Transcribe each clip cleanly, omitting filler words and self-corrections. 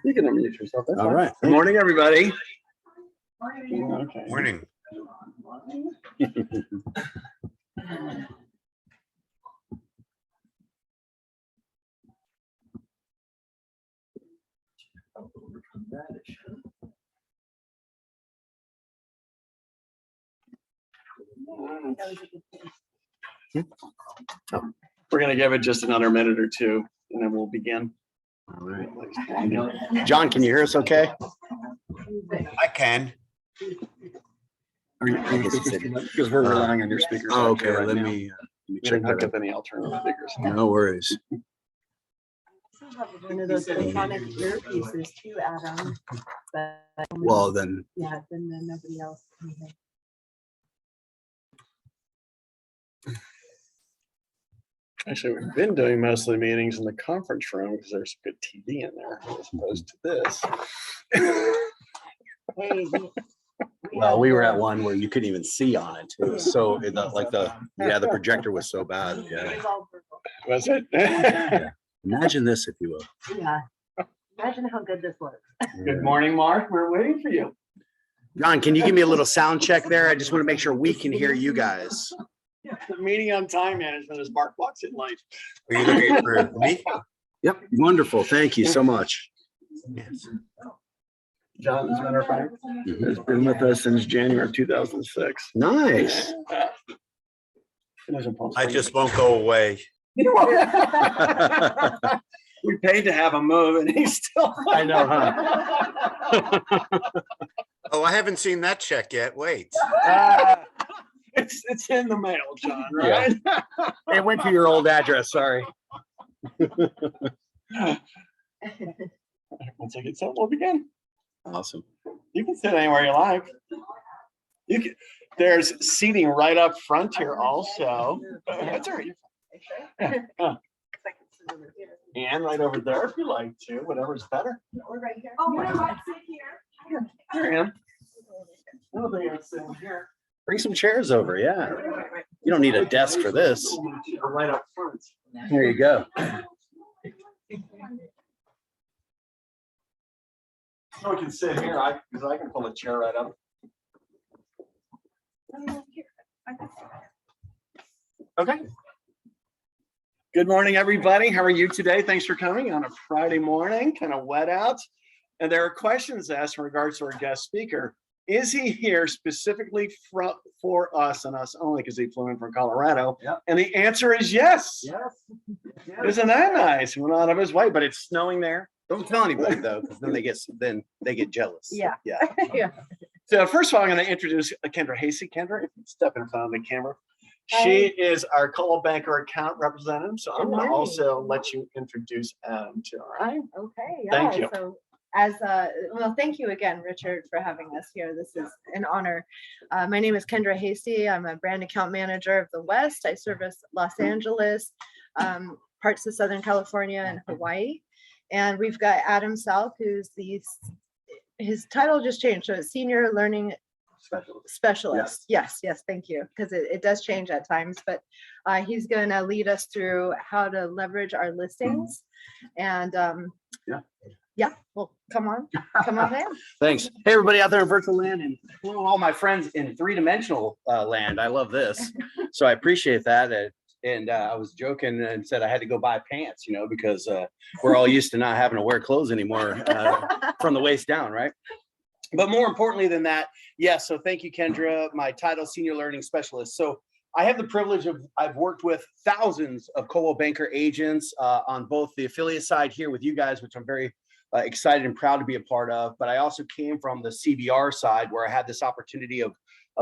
You can unmute yourself. That's all fine. right. Good morning, everybody. Morning. Okay. Morning. We're going to give it just another minute or two, and then we'll begin. All right. John, can you hear us okay? I can. Are you speakers? Because we're relying on your speakers. Oh, okay. Right Let now. me You check didn't hook that up any alternative speakers. out. No worries. One of those electronic earpieces too, Adam. But Well, then. yeah, then nobody else can hear. Actually, we've been doing most of the meetings in the conference room because there's good TV in there as opposed to this. Hey, Well, we were at one where you couldn't even see on it. It was so the projector was so bad. Yeah. Was it? Yeah. Imagine this, if you will. Yeah. Imagine how good this looks. Good morning, Mark. We're waiting for you. John, can you give me a little sound check there? I just want to make sure we can hear you guys. The meeting on time management as Mark walks in late. Are you looking for me? Yep. Wonderful. Thank you so much. Yes. John, as a matter of fact, has been with us since January of 2006. Nice. I just won't go away. We paid to have him move, and he's still. I know, huh? Oh, I haven't seen that check yet. Wait. It's in the mail, John. Right? It went to your old address. Sorry. Once I get set, we'll begin. Awesome. You can sit anywhere you like. You can. There's seating right up front here, also. That's all right. Yeah. And right over there, if you like to, whatever's better. We're right here. Oh, we're right here. Here I am. I don't think I'm sitting here. Bring some chairs over. Yeah. You don't need a desk for this. Right up front. There you go. So I can sit here, because I can pull a chair right up. Okay. Good morning, everybody. How are you today? Thanks for coming on a Friday morning, kind of wet out. And there are questions asked in regards to our guest speaker. Is he here specifically for us and us only because he flew in from Colorado? Yep. And the answer is yes. Yes. Isn't that nice? He went out of his way, but it's snowing there. Don't tell anybody though, because then they get jealous. Yeah. Yeah. Yeah. So first of all, I'm going to introduce Kendra. Hastie. Kendra, if you step in front of the camera. She is our Coldwell Banker account representative. So I'm going to also let you introduce Adam too. All right. Okay. Yeah. Thank you. So well, thank you again, Richard, for having us here. This is an honor. My name is Kendra Hastie. I'm a brand account manager of the West. I service Los Angeles, parts of Southern California, and Hawaii. And we've got Adam South, who's his title just changed. So it's Senior Learning Specialist. Yes, thank you. Because it does change at times, but he's going to lead us through how to leverage our listings. And well, come on in. Thanks. Hey, everybody out there in virtual land, and hello, all my friends in three-dimensional land. I love this. So I appreciate that. And I was joking and said I had to go buy pants, because we're all used to not having to wear clothes anymore from the waist down, right? But more importantly than that, yes. So thank you, Kendra. My title, Senior Learning Specialist. So I have the privilege I've worked with thousands of Coldwell Banker agents on both the affiliate side here with you guys, which I'm very excited and proud to be a part of. But I also came from the CBR side where I had this opportunity of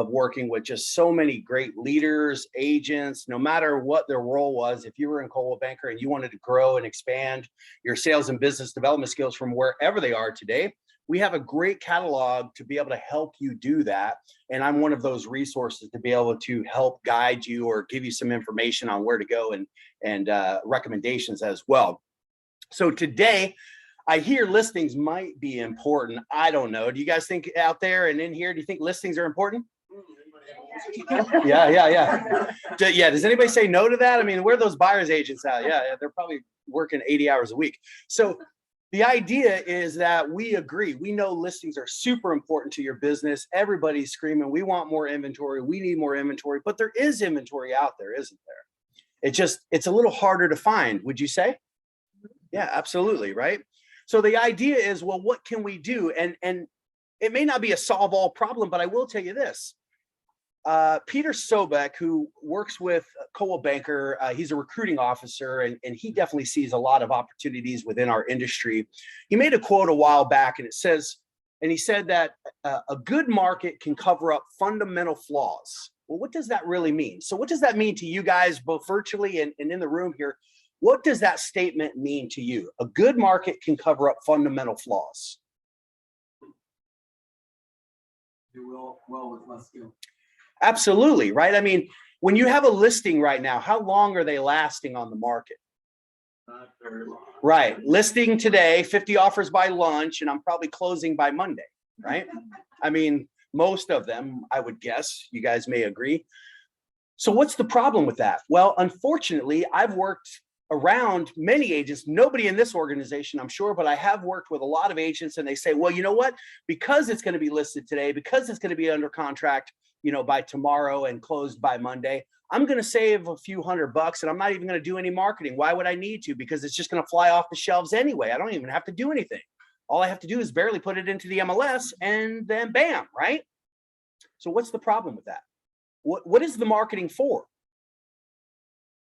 working with just so many great leaders, agents, no matter what their role was. If you were in Coldwell Banker and you wanted to grow and expand your sales and business development skills from wherever they are today, we have a great catalog to be able to help you do that. And I'm one of those resources to be able to help guide you or give you some information on where to go and recommendations as well. So today, I hear listings might be important. I don't know. Do you guys think out there and in here, do you think listings are important? Yeah. Does anybody say no to that? I mean, where are those buyer's agents at? Yeah, they're probably working 80 hours a week. So The idea is that we agree. We know listings are super important to your business. Everybody's screaming, we want more inventory. We need more inventory, but there is inventory out there, isn't there? It's a little harder to find, would you say? Yeah, absolutely, right? So the idea is, well, what can we do? And it may not be a solve all problem, but I will tell you this. Peter Sobek, who works with Coldwell Banker, he's a recruiting officer, and he definitely sees a lot of opportunities within our industry. He made a quote a while back, and he said that a good market can cover up fundamental flaws. Well, what does that really mean? So what does that mean to you guys, both virtually and in the room here? What does that statement mean to you? A good market can cover up fundamental flaws. Do well with less skill. Absolutely, right? I mean, when you have a listing right now, how long are they lasting on the market? Not very long. Right. Listing today, 50 offers by lunch, and I'm probably closing by Monday, right? I mean, most of them, I would guess. You guys may agree. So what's the problem with that? Well, unfortunately, I've worked around many agents, nobody in this organization, I'm sure, but I have worked with a lot of agents, and they say, well, you know what? Because it's going to be listed today, because it's going to be under contract, by tomorrow and closed by Monday, I'm going to save a few $100 and I'm not even going to do any marketing. Why would I need to? Because it's just going to fly off the shelves anyway. I don't even have to do anything. All I have to do is barely put it into the MLS and then bam, right? So what's the problem with that? What is the marketing for?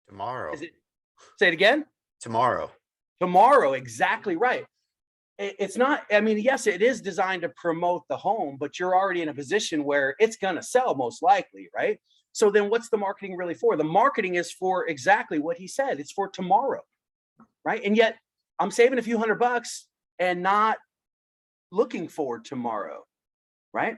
Tomorrow. Say it again? Tomorrow. Tomorrow, exactly right. It's not, I mean, yes, it is designed to promote the home, but you're already in a position where it's going to sell most likely, right? So then what's the marketing really for? The marketing is for exactly what he said. It's for tomorrow, right? And yet I'm saving a few $100 and not looking for tomorrow, right?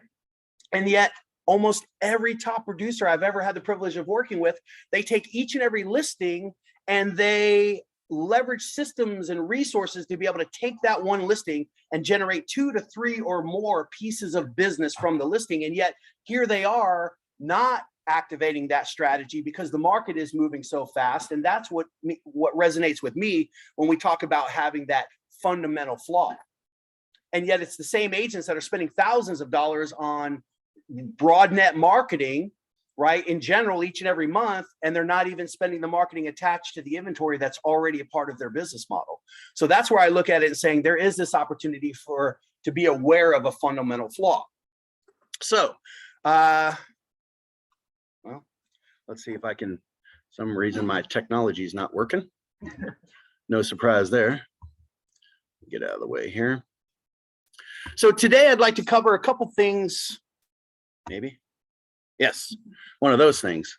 And yet almost every top producer I've ever had the privilege of working with, they take each and every listing and they leverage systems and resources to be able to take that one listing and generate 2 to 3 or more pieces of business from the listing. And yet here they are not activating that strategy because the market is moving so fast. And that's what resonates with me when we talk about having that fundamental flaw. And yet it's the same agents that are spending thousands of dollars on broad net marketing, right, in general, each and every month, and they're not even spending the marketing attached to the inventory that's already a part of their business model. So that's where I look at it and saying there is this opportunity to be aware of a fundamental flaw. So, well, let's see if I can, some reason my technology is not working. No surprise there. Get out of the way here. So today I'd like to cover a couple things, maybe. Yes, one of those things.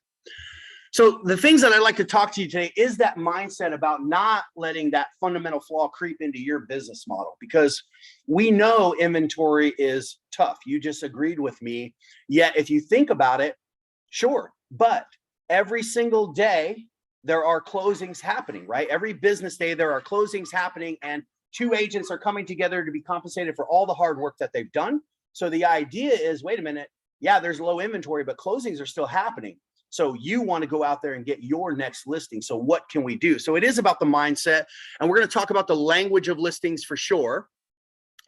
So the things that I'd like to talk to you today is that mindset about not letting that fundamental flaw creep into your business model, because we know inventory is tough. You just agreed with me. Yet if you think about it, sure, but every single day there are closings happening, right? Every business day there are closings happening, and 2 agents are coming together to be compensated for all the hard work that they've done. So the idea is, wait a minute, yeah, there's low inventory, but closings are still happening. So you want to go out there and get your next listing. So what can we do? So it is about the mindset, and we're going to talk about the language of listings for sure.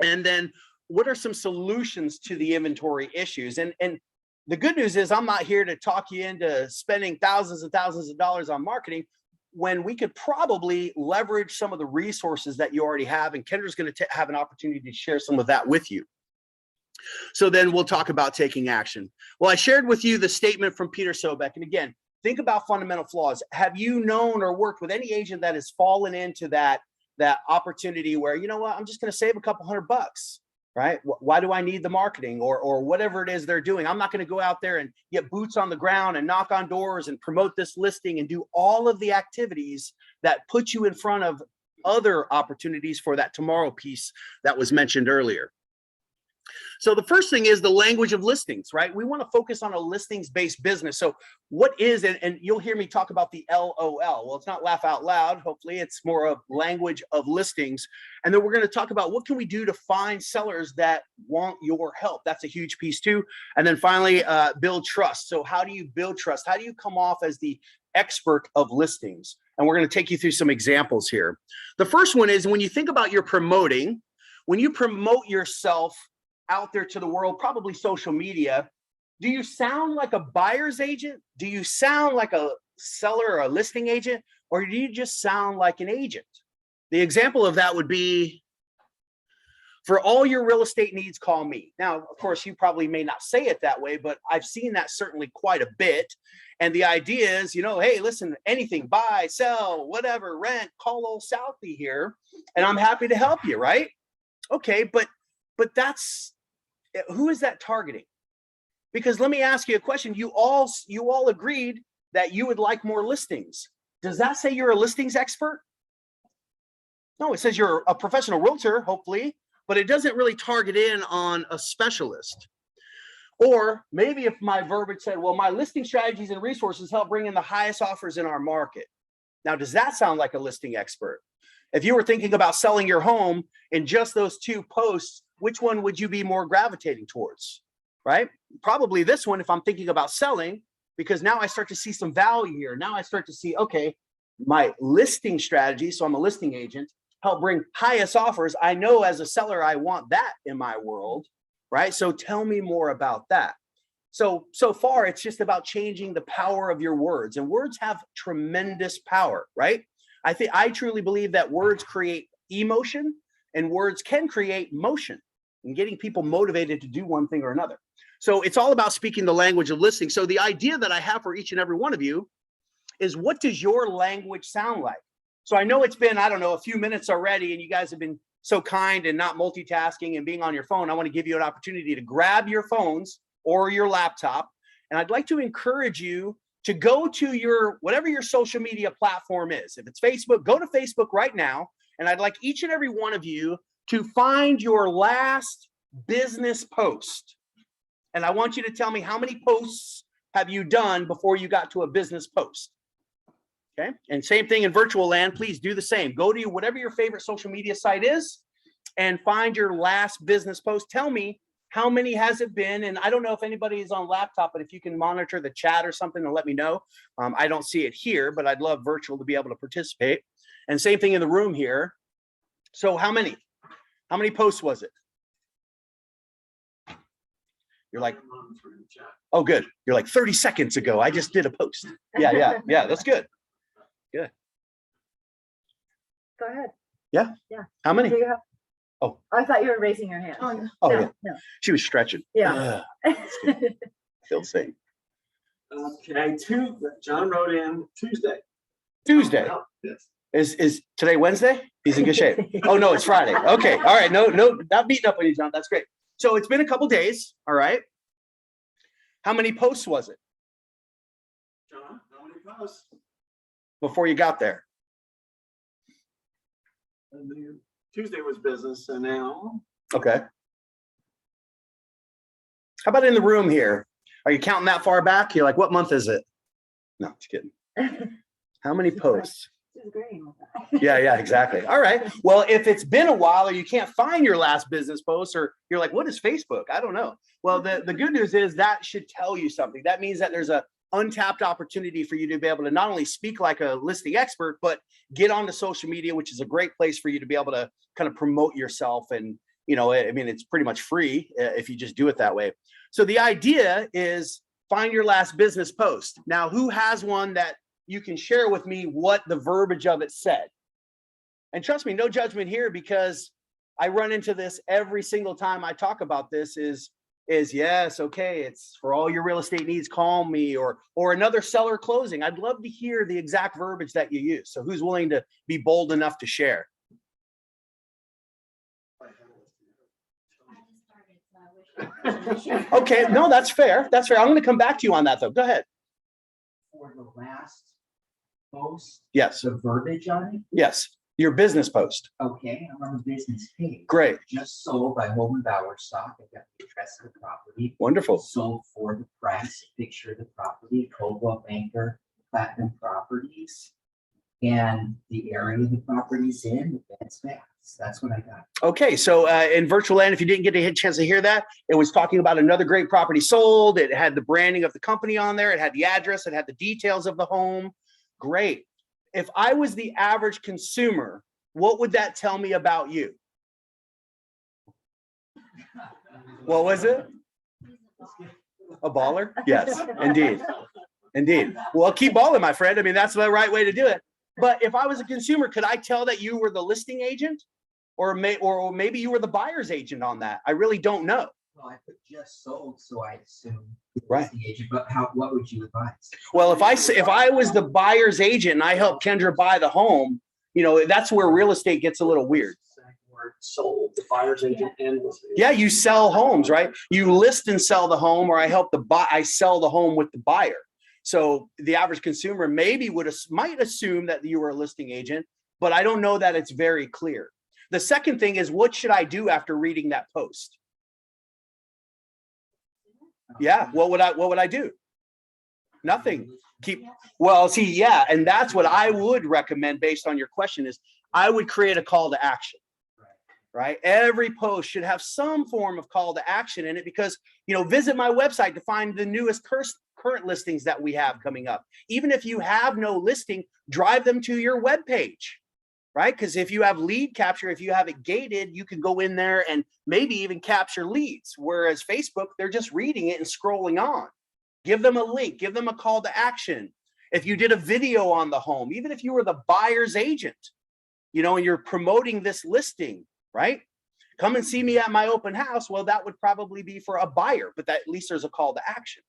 And then what are some solutions to the inventory issues? And the good news is I'm not here to talk you into spending thousands and thousands of dollars on marketing when we could probably leverage some of the resources that you already have. And Kendra's going to have an opportunity to share some of that with you. So then we'll talk about taking action. Well, I shared with you the statement from Peter Sobek. And again, think about fundamental flaws. Have you known or worked with any agent that has fallen into that opportunity where, you know what, I'm just going to save a couple $100, right? Why do I need the marketing or whatever it is they're doing? I'm not going to go out there and get boots on the ground and knock on doors and promote this listing and do all of the activities that put you in front of other opportunities for that tomorrow piece that was mentioned earlier. So the first thing is the language of listings, right? We want to focus on a listings-based business. So what is, and you'll hear me talk about the LOL. Well, it's not laugh out loud. Hopefully it's more of language of listings. And then we're going to talk about what can we do to find sellers that want your help. That's a huge piece too. And then finally, build trust. So how do you build trust? How do you come off as the expert of listings? And we're going to take you through some examples here. The first one is when you think about your promoting, when you promote yourself out there to the world, probably social media, do you sound like a buyer's agent? Do you sound like a seller or a listing agent? Or do you just sound like an agent? The example of that would be, for all your real estate needs, call me. Now, of course, you probably may not say it that way, but I've seen that certainly quite a bit. And the idea is, hey, listen, anything, buy, sell, whatever, rent, call old Southie here, and I'm happy to help you, right? Okay, but that's, who is that targeting? Because let me ask you a question. You all agreed that you would like more listings. Does that say you're a listings expert? No, it says you're a professional realtor, hopefully, but it doesn't really target in on a specialist. Or maybe if my verbiage said, well, my listing strategies and resources help bring in the highest offers in our market. Now, does that sound like a listing expert? If you were thinking about selling your home in just those 2 posts, which one would you be more gravitating towards, right? Probably this one if I'm thinking about selling, because now I start to see some value here. Now I start to see, okay, my listing strategy, so I'm a listing agent, help bring highest offers. I know as a seller, I want that in my world, right? So tell me more about that. So far, it's just about changing the power of your words, and words have tremendous power, right? I truly believe that words create emotion, and words can create motion and getting people motivated to do one thing or another. So it's all about speaking the language of listening. So the idea that I have for each and every one of you is, what does your language sound like? So I know it's been, I don't know, a few minutes already, and you guys have been so kind and not multitasking and being on your phone. I want to give you an opportunity to grab your phones or your laptop. And I'd like to encourage you to go to your, whatever your social media platform is. If it's Facebook, go to Facebook right now. And I'd like each and every one of you to find your last business post. And I want you to tell me, how many posts have you done before you got to a business post? Okay, and same thing in virtual land, please do the same. Go to whatever your favorite social media site is and find your last business post. Tell me, how many has it been? And I don't know if anybody is on laptop, but if you can monitor the chat or something and let me know. I don't see it here, but I'd love virtual to be able to participate. And same thing in the room here. So how many posts was it? You're like, oh, good. You're like 30 seconds ago, I just did a post. Yeah, that's good. Good. Go ahead. Yeah. How many? Do you have? Oh, I thought you were raising your hand. Oh, No, yeah. no. She was stretching. Yeah. Feel the same. Okay, John wrote in Tuesday. Tuesday. Oh, yes. Is today Wednesday? He's in good shape. Oh no, it's Friday. Okay. All right. No, not beating up on you, John. That's great. So it's been a couple days. All right. How many posts was it John, how many posts? before you got there? And then Tuesday was business, and now Okay. How about in the room here? Are you counting that far back? You're like, what month is it? No, just kidding. How many posts? Yeah, exactly. All right. Well, if it's been a while or you can't find your last business post, or you're like, what is Facebook? I don't know. Well, the good news is that should tell you something. That means that there's a untapped opportunity for you to be able to not only speak like a listing expert, but get onto social media, which is a great place for you to be able to kind of promote yourself. And, I mean, it's pretty much free if you just do it that way. So the idea is find your last business post. Now, who has one that you can share with me what the verbiage of it said? And trust me, no judgment here, because I run into this every single time I talk about this is yes, okay, it's for all your real estate needs, call me, or another seller closing. I'd love to hear the exact verbiage that you use. So who's willing to be bold enough to share? Okay, no, that's fair. That's fair. I'm going to come back to you on that though. Go ahead. For the last post, Yes. the verbiage on it. Yes. Your business post. Okay, I'm on the business page. Great. Just sold by Home and Bauer stock. I got the address of the property. Wonderful. Sold for the press. Picture of the property. Coldwell banker, Platinum Properties, and the area the property's in. The fence maps. That's what I got. Okay, so in virtual land, if you didn't get a chance to hear that, it was talking about another great property sold. It had the branding of the company on there. It had the address. It had the details of the home. Great. if I was the average consumer, what would that tell me about you? What was it? A baller? Yes, indeed. Indeed. Well, keep balling, my friend. I mean, that's the right way to do it. But if I was a consumer, could I tell that you were the listing agent? Or maybe you were the buyer's agent on that? I really don't know. Well, I put just sold, so I assume. Right. The agent, but what would you advise? Well, if I was the buyer's agent and I helped Kendra buy the home, you know, that's where real estate gets a little weird. Word sold, the buyer's agent and listing. Yeah, you sell homes, right? You list and sell the home, or I sell the home with the buyer. So the average consumer maybe might assume that you were a listing agent, but I don't know that it's very clear. The second thing is, what should I do after reading that post? Yeah, what would I do? Nothing. Yeah, and that's what I would recommend based on your question is I would create a call to action. Right? Every post should have some form of call to action in it because, you know, visit my website to find the newest current listings that we have coming up. Even if you have no listing, drive them to your webpage, right? Because if you have lead capture, if you have it gated, you can go in there and maybe even capture leads. Whereas Facebook, they're just reading it and scrolling on. Give them a link, give them a call to action. If you did a video on the home, even if you were the buyer's agent, you know, and you're promoting this listing, right? Come and see me at my open house. Well, that would probably be for a buyer, but at least there's a call to action.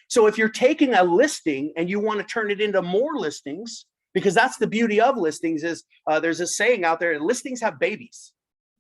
So if you're taking a listing and you want to turn it into more listings, because that's the beauty of listings is there's a saying out there, listings have babies,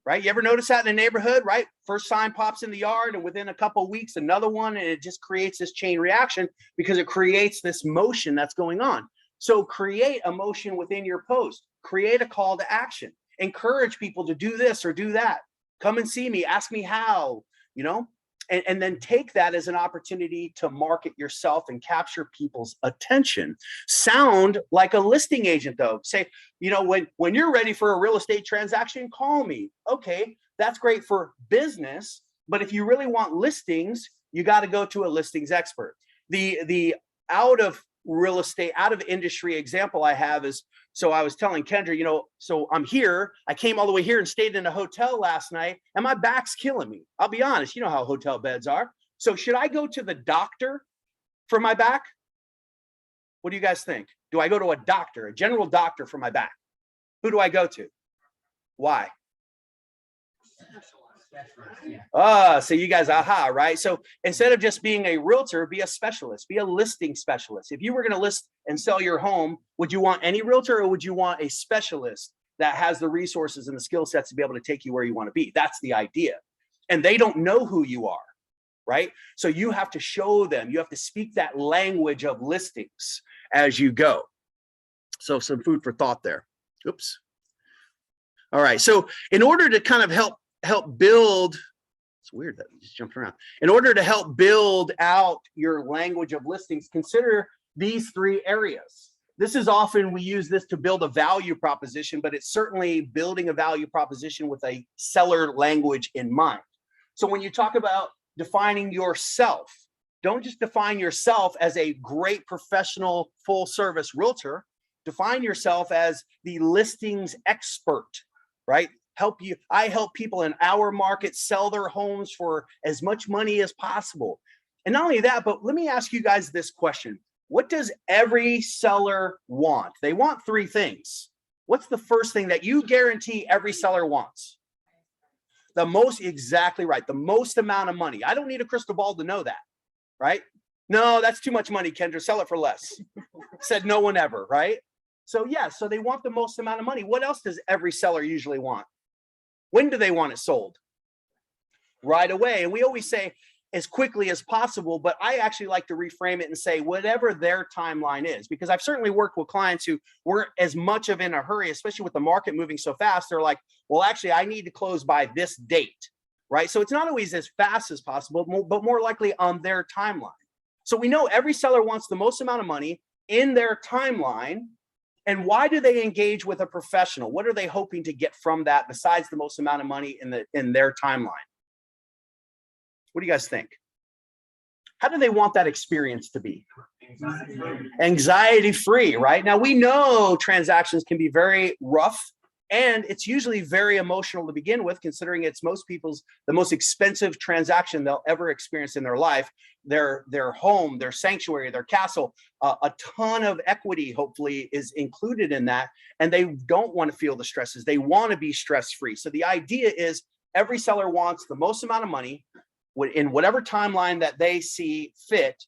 right? You ever notice that in a neighborhood, right? First sign pops in the yard and within a couple of weeks, another one, and it just creates this chain reaction because it creates this motion that's going on. So create a motion within your post, create a call to action. Encourage people to do this or do that. Come and see me, ask me how, you know, and then take that as an opportunity to market yourself and capture people's attention. Sound like a listing agent though. Say, you know, when you're ready for a real estate transaction, call me. Okay, that's great for business, but if you really want listings, you got to go to a listings expert. The out of real estate, out of industry example I have is, so I was telling Kendra, you know, so I'm here, I came all the way here and stayed in a hotel last night and my back's killing me. I'll be honest, you know how hotel beds are. So should I go to the doctor for my back? What do you guys think? Do I go to a doctor, a general doctor for my back? Who do I go to? Why? So you guys, aha, right? So instead of just being a realtor, be a specialist, be a listing specialist. If you were going to list and sell your home, would you want any realtor or would you want a specialist that has the resources and the skill sets to be able to take you where you want to be? That's the idea. And they don't know who you are, right? So you have to show them, you have to speak that language of listings as you go. So some food for thought there. Oops. All right. So in order to kind of help build, it's weird that we just jumped around. In order to help build out your language of listings, consider these three areas. This is often, we use this to build a value proposition, but it's certainly building a value proposition with a seller language in mind. So when you talk about defining yourself, don't just define yourself as a great professional full service realtor. Define yourself as the listings expert, right? I help people in our market sell their homes for as much money as possible. And not only that, but let me ask you guys this question. What does every seller want? They want three things. What's the first thing that you guarantee every seller wants? The most, exactly right, the most amount of money. I don't need a crystal ball to know that, right? No, that's too much money, Kendra, sell it for less. Said no one ever, right? So yeah, so they want the most amount of money. What else does every seller usually want? When do they want it sold? Right away. And we always say as quickly as possible, but I actually like to reframe it and say whatever their timeline is, because I've certainly worked with clients who weren't as much of in a hurry, especially with the market moving so fast. They're like, well, actually, I need to close by this date, right? So it's not always as fast as possible, but more likely on their timeline. So we know every seller wants the most amount of money in their timeline. And why do they engage with a professional? What are they hoping to get from that besides the most amount of money in their timeline? What do you guys think? How do they want that experience to be? Anxiety free, right? Now we know transactions can be very rough, and it's usually very emotional to begin with, considering it's the most expensive transaction they'll ever experience in their life. Their home, their sanctuary, their castle, a ton of equity hopefully is included in that, and they don't want to feel the stresses. They want to be stress free. So the idea is every seller wants the most amount of money in whatever timeline that they see fit,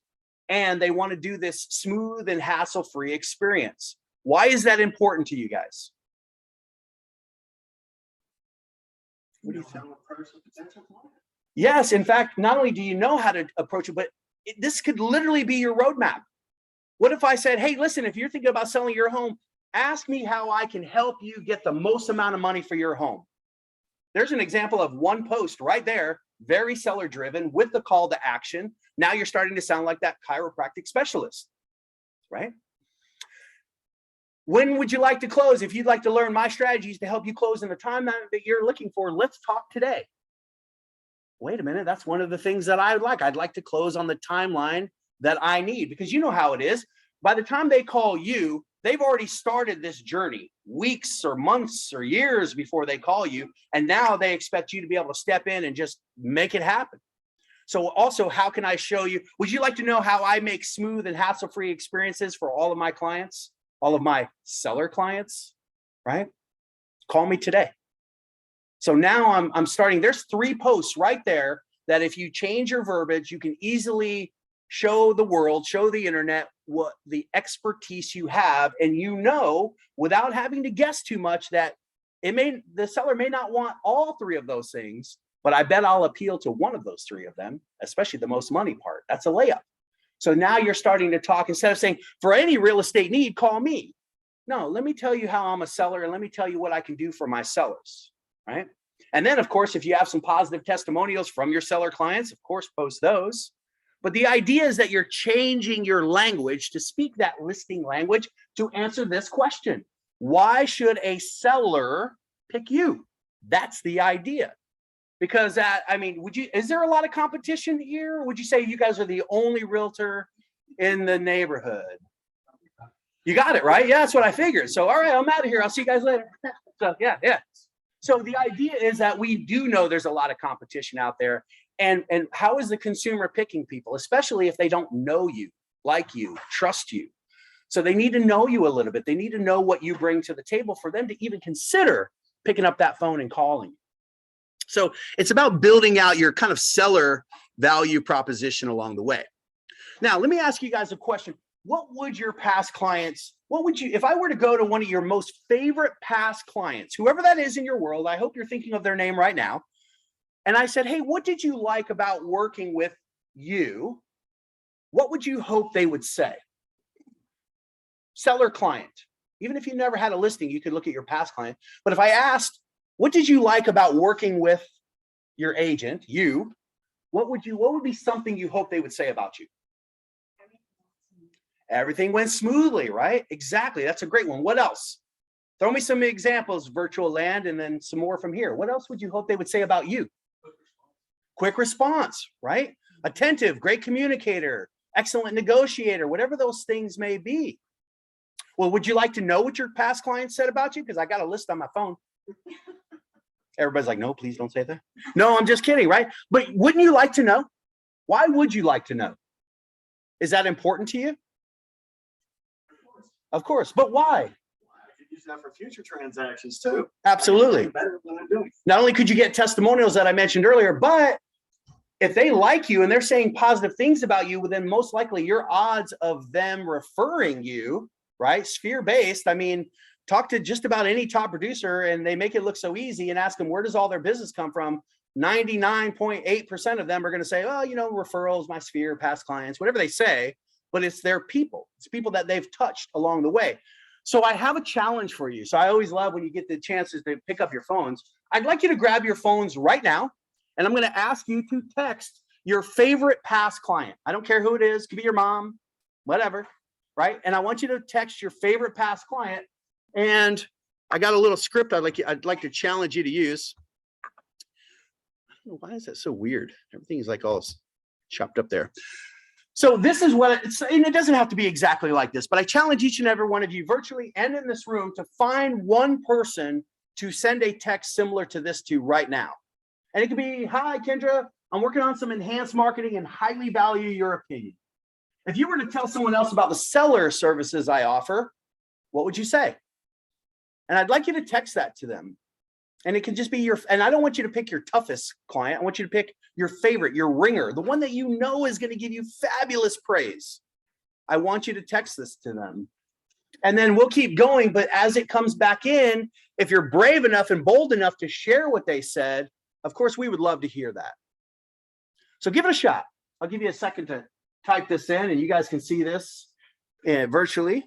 and they want to do this smooth and hassle-free experience. Why is that important to you guys? What do you think? Yes, in fact, not only do you know how to approach it, but this could literally be your roadmap. What if I said, hey, listen, if you're thinking about selling your home, ask me how I can help you get the most amount of money for your home. There's an example of one post right there, very seller driven with the call to action. Now you're starting to sound like that chiropractic specialist, right? When would you like to close? If you'd like to learn my strategies to help you close in the time that you're looking for, let's talk today. Wait a minute, that's one of the things that I would like. I'd like to close on the timeline that I need, because you know how it is. By the time they call you, they've already started this journey weeks or months or years before they call you. And now they expect you to be able to step in and just make it happen. So also, how can I show you? Would you like to know how I make smooth and hassle-free experiences for all of my clients, all of my seller clients, right? Call me today. So now I'm starting, there's 3 posts right there that if you change your verbiage, you can easily show the world, show the internet what the expertise you have, and you know, without having to guess too much, that the seller may not want all 3 of those things, but I bet I'll appeal to one of those 3 of them, especially the most money part. That's a layup. So now you're starting to talk, instead of saying, for any real estate need, call me. No, let me tell you how I'm a seller, and let me tell you what I can do for my sellers, right? And then, of course, if you have some positive testimonials from your seller clients, of course, post those. But the idea is that you're changing your language to speak that listing language to answer this question. Why should a seller pick you? That's the idea. Because is there a lot of competition here? Or would you say you guys are the only realtor in the neighborhood? You got it, right? Yeah, that's what I figured. So, all right, I'm out of here. I'll see you guys later. So, yeah. So the idea is that we do know there's a lot of competition out there. And how is the consumer picking people, especially if they don't know you, like you, trust you? So they need to know you a little bit. They need to know what you bring to the table for them to even consider picking up that phone and calling. So it's about building out your kind of seller value proposition along the way. Now, let me ask you guys a question. What would your past clients, if I were to go to one of your most favorite past clients, whoever that is in your world, I hope you're thinking of their name right now, and I said, hey, what did you like about working with you? What would you hope they would say? Seller client. Even if you never had a listing, you could look at your past client. But if I asked, what did you like about working with your agent, what would be something you hope they would say about you? Everything went smoothly, right? Exactly. That's a great one. What else? Throw me some examples, virtual land, and then some more from here. What else would you hope they would say about you? Quick response, right? Attentive, great communicator, excellent negotiator, whatever those things may be. Well, would you like to know what your past clients said about you? Because I got a list on my phone. Everybody's like, no, please don't say that. No, I'm just kidding, right? But wouldn't you like to know? Why would you like to know? Is that important to you? Of course, but why? Use that for future transactions too. Absolutely. Better than I'm doing. Not only could you get testimonials that I mentioned earlier, but if they like you and they're saying positive things about you, well, then most likely your odds of them referring you, right? Sphere-based. I mean, talk to just about any top producer and they make it look so easy and ask them, where does all their business come from? 99.8% of them are going to say, oh, referrals, my sphere, past clients, whatever they say, but it's their people. It's people that they've touched along the way. So I have a challenge for you. So I always love when you get the chances to pick up your phones. I'd like you to grab your phones right now, and I'm going to ask you to text your favorite past client. I don't care who it is. It could be your mom, whatever, right? And I want you to text your favorite past client. And I got a little script I'd like to challenge you to use. I don't know, why is that so weird? Everything is like all chopped up there. So this is what it's, and it doesn't have to be exactly like this, but I challenge each and every one of you virtually and in this room to find one person to send a text similar to this to right now. And it could be, hi, Kendra, I'm working on some enhanced marketing and highly value your opinion. If you were to tell someone else about the seller services I offer, what would you say? And I'd like you to text that to them. And it can just be your, and I don't want you to pick your toughest client. I want you to pick your favorite, your ringer, the one that you know is going to give you fabulous praise. I want you to text this to them. And then we'll keep going. But as it comes back in, if you're brave enough and bold enough to share what they said, of course, we would love to hear that. So give it a shot. I'll give you a second to type this in and you guys can see this virtually.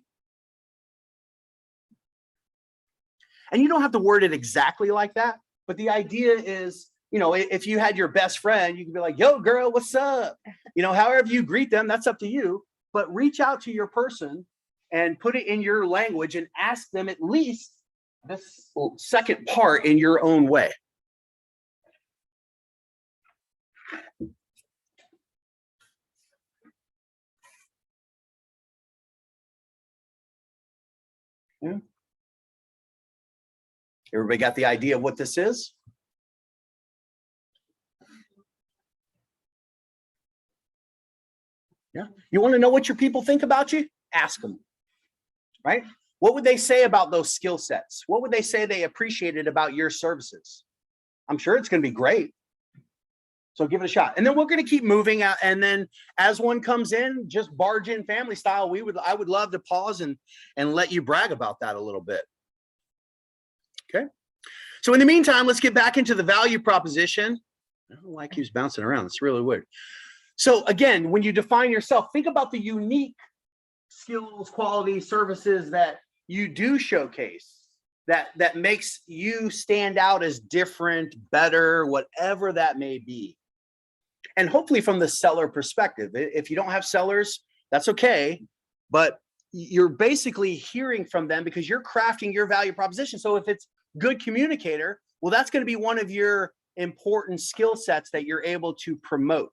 And you don't have to word it exactly like that, but the idea is, you know, if you had your best friend, you can be like, yo, girl, what's up? You know, however you greet them, that's up to you, but reach out to your person and put it in your language and ask them at least this second part in your own way. Yeah. Everybody got the idea of what this is? Yeah. You want to know what your people think about you? Ask them. Right? What would they say about those skill sets? What would they say they appreciated about your services? I'm sure it's going to be great. So give it a shot. And then we're going to keep moving out. And then as one comes in, just barge in family style. I would love to pause and let you brag about that a little bit. Okay. So in the meantime, let's get back into the value proposition. I don't know why it keeps bouncing around. It's really weird. So again, when you define yourself, think about the unique skills, qualities, services that you do showcase that makes you stand out as different, better, whatever that may be. And hopefully from the seller perspective, if you don't have sellers, that's okay. But you're basically hearing from them because you're crafting your value proposition. So if it's good communicator, well, that's going to be one of your important skill sets that you're able to promote,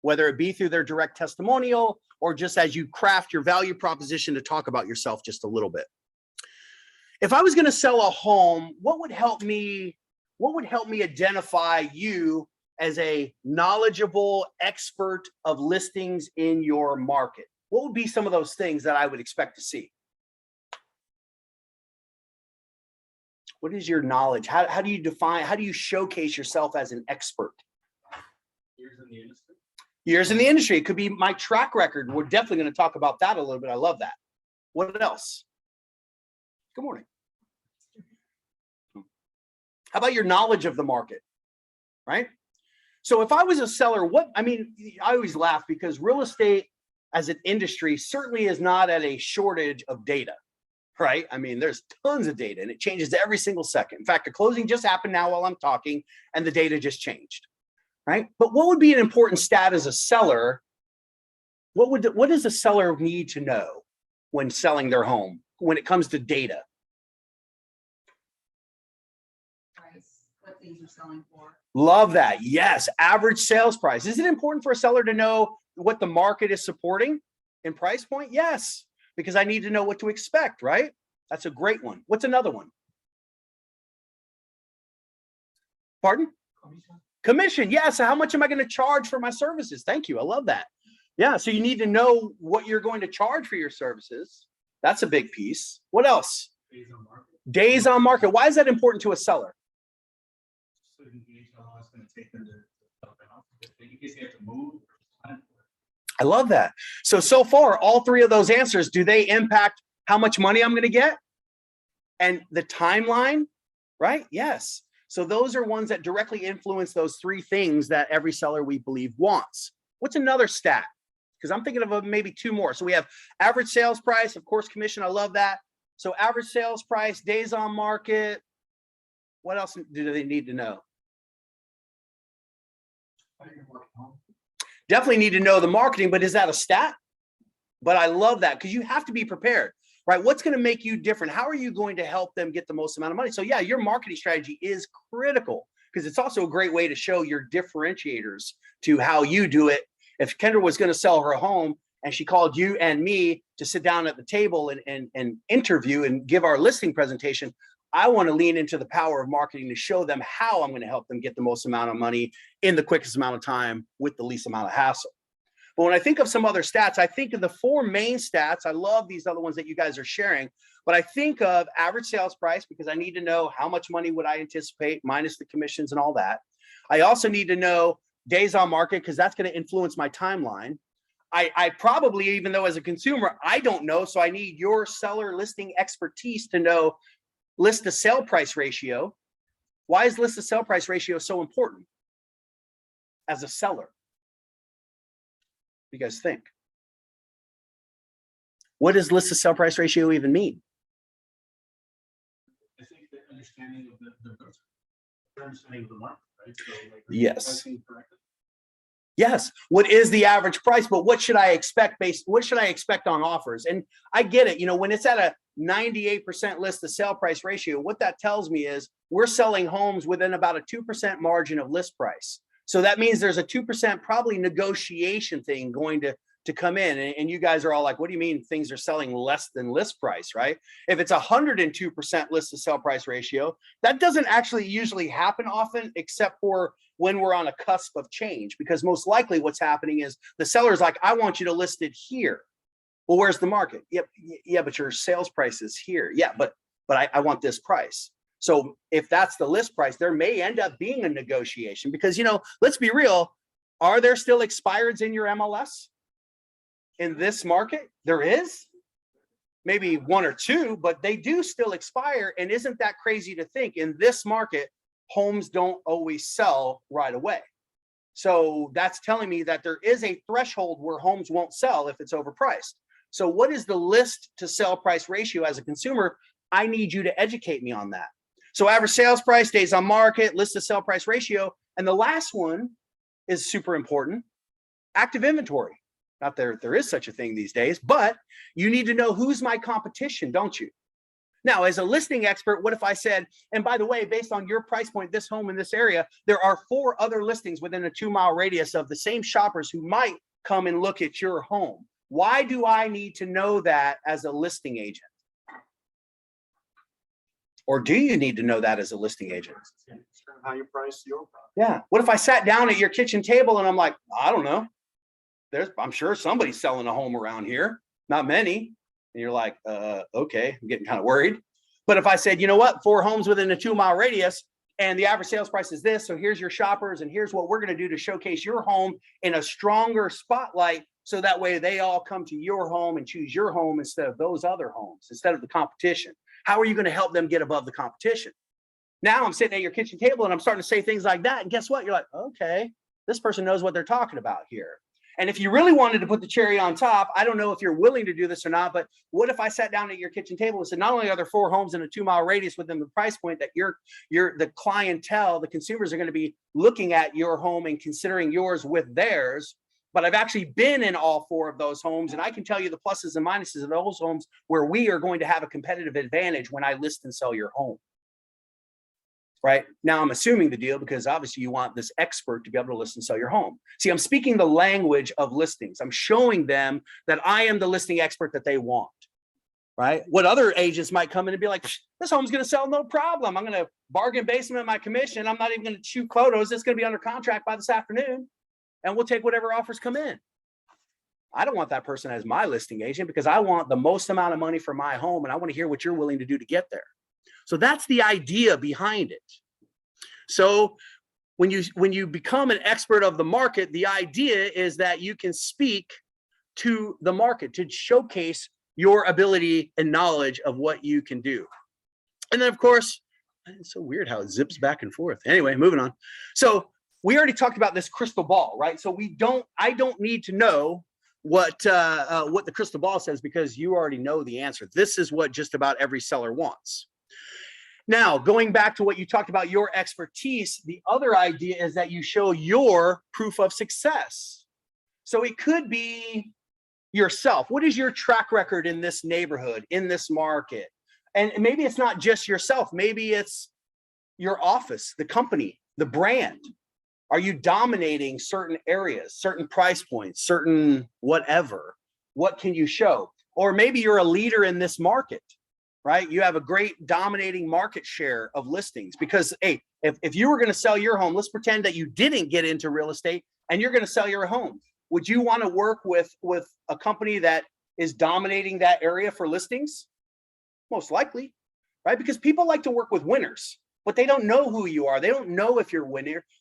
whether it be through their direct testimonial or just as you craft your value proposition to talk about yourself just a little bit. If I was going to sell a home, what would help me identify you as a knowledgeable expert of listings in your market? What would be some of those things that I would expect to see? What is your knowledge? How do you define, how do you showcase yourself as an expert? Years in the industry. Years in the industry. It could be my track record. We're definitely going to talk about that a little bit. I love that. What else? Good morning. How about your knowledge of the market, right? So if I was a seller, I always laugh because real estate as an industry certainly is not at a shortage of data, right? I mean, there's tons of data and it changes every single second. In fact, a closing just happened now while I'm talking and the data just changed, right? But what would be an important stat as a seller? What does a seller need to know when selling their home when it comes to data? What things are selling for. Love that. Yes. Average sales price. Is it important for a seller to know what the market is supporting in price point? Yes, because I need to know what to expect, right? That's a great one. What's another one? Pardon? Commission. Yeah. So how much am I going to charge for my services? Thank you. I love that. Yeah. So you need to know what you're going to charge for your services. That's a big piece. What else? Days on market. Days on market. Why is that important to a seller? So you can gauge how long it's going to take them to sell the house. In case they have to move. I love that. So far, all three of those answers, do they impact how much money I'm going to get? And the timeline, right? Yes. So those are ones that directly influence those three things that every seller we believe wants. What's another stat? Because I'm thinking of maybe two more. So we have average sales price, of course, commission. I love that. So average sales price, days on market. What else do they need to know? Definitely need to know the marketing, but is that a stat? But I love that because you have to be prepared, right? What's going to make you different? How are you going to help them get the most amount of money? So yeah, your marketing strategy is critical because it's also a great way to show your differentiators to how you do it If Kendra was going to sell her home and she called you and me to sit down at the table and interview and give our listing presentation, I want to lean into the power of marketing to show them how I'm going to help them get the most amount of money in the quickest amount of time with the least amount of hassle. But when I think of some other stats, I think of the 4 main stats. I love these other ones that you guys are sharing, but I think of average sales price because I need to know how much money would I anticipate minus the commissions and all that. I also need to know days on market because that's going to influence my timeline. I probably, even though as a consumer, I don't know, so I need your seller listing expertise to know list to sale price ratio. Why is list to sale price ratio so important as a seller? You guys think? What does list to sell price ratio even mean? I think the understanding of the understanding of the market, right? So like, Yes. pricing correctly. Yes. What is the average price? But what should I expect what should I expect on offers? And I get it. You know, when it's at a 98% list to sale price ratio, what that tells me is we're selling homes within about a 2% margin of list price. So that means there's a 2% probably negotiation thing going to come in. And you guys are all like, what do you mean things are selling less than list price, right? If it's 102% list to sell price ratio, that doesn't actually usually happen often, except for when we're on a cusp of change, because most likely what's happening is the seller's like, I want you to list it here. Well, where's the market? Yep. Yeah, but your sales price is here. Yeah, but I want this price. So if that's the list price, there may end up being a negotiation because, you know, let's be real. Are there still expireds in your MLS? In this market, there is maybe 1 or 2, but they do still expire. And isn't that crazy to think in this market, homes don't always sell right away. So that's telling me that there is a threshold where homes won't sell if it's overpriced. So what is the list to sell price ratio as a consumer? I need you to educate me on that. So average sales price, days on market, list to sell price ratio. And the last one is super important, active inventory. Not there is such a thing these days, but you need to know who's my competition, don't you? Now, as a listing expert, what if I said, and by the way, based on your price point, this home in this area, there are 4 other listings within a 2-mile radius of the same shoppers who might come and look at your home. Why do I need to know that as a listing agent? Or do you need to know that as a listing agent? How you price your product. Yeah. What if I sat down at your kitchen table and I'm like, I don't know. I'm sure somebody's selling a home around here. Not many. And you're like, okay, I'm getting kind of worried. But if I said, you know what, 4 homes within a 2-mile radius and the average sales price is this. So here's your shoppers and here's what we're going to do to showcase your home in a stronger spotlight. So that way they all come to your home and choose your home instead of those other homes, instead of the competition. How are you going to help them get above the competition? Now I'm sitting at your kitchen table and I'm starting to say things like that. And guess what? You're like, okay, this person knows what they're talking about here. And if you really wanted to put the cherry on top, I don't know if you're willing to do this or not, but what if I sat down at your kitchen table and said, not only are there 4 homes in a 2-mile radius within the price point that the clientele, the consumers are going to be looking at your home and considering yours with theirs, but I've actually been in all 4 of those homes and I can tell you the pluses and minuses of those homes where we are going to have a competitive advantage when I list and sell your home. Right now, I'm assuming the deal because obviously you want this expert to be able to list and sell your home. See, I'm speaking the language of listings. I'm showing them that I am the listing expert that they want. Right? What other agents might come in and be like, this home's going to sell no problem. I'm going to bargain basement my commission. I'm not even going to shoot photos. It's going to be under contract by this afternoon, and we'll take whatever offers come in. I don't want that person as my listing agent because I want the most amount of money for my home, and I want to hear what you're willing to do to get there. So that's the idea behind it. So when you become an expert of the market, the idea is that you can speak to the market to showcase your ability and knowledge of what you can do. And then, of course, it's so weird how it zips back and forth. Anyway, moving on. So we already talked about this crystal ball, right? So I don't need to know what the crystal ball says because you already know the answer. This is what just about every seller wants. Now, going back to what you talked about, your expertise, the other idea is that you show your proof of success. So it could be yourself. What is your track record in this neighborhood, in this market? And maybe it's not just yourself. Maybe it's your office, the company, the brand. Are you dominating certain areas, certain price points, certain whatever? What can you show? Or maybe you're a leader in this market, right? You have a great dominating market share of listings because, hey, if you were going to sell your home, let's pretend that you didn't get into real estate and you're going to sell your home. Would you want to work with a company that is dominating that area for listings? Most likely, right? Because people like to work with winners, but they don't know who you are. They don't know if you're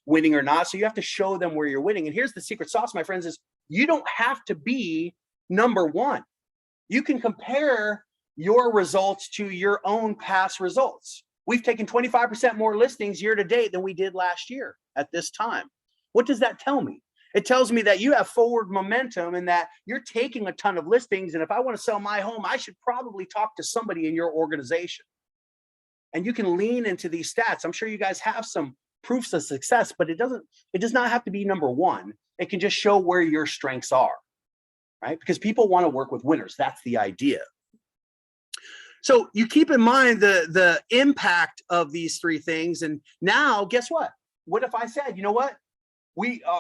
winning or not. So you have to show them where you're winning. And here's the secret sauce, my friends, is you don't have to be number one. You can compare your results to your own past results. We've taken 25% more listings year to date than we did last year at this time. What does that tell me? It tells me that you have forward momentum and that you're taking a ton of listings. And if I want to sell my home, I should probably talk to somebody in your organization. And you can lean into these stats. I'm sure you guys have some proofs of success, but it does not have to be number one. It can just show where your strengths are, right? Because people want to work with winners. That's the idea. So you keep in mind the impact of these three things. And now guess what? What if I said, you know what?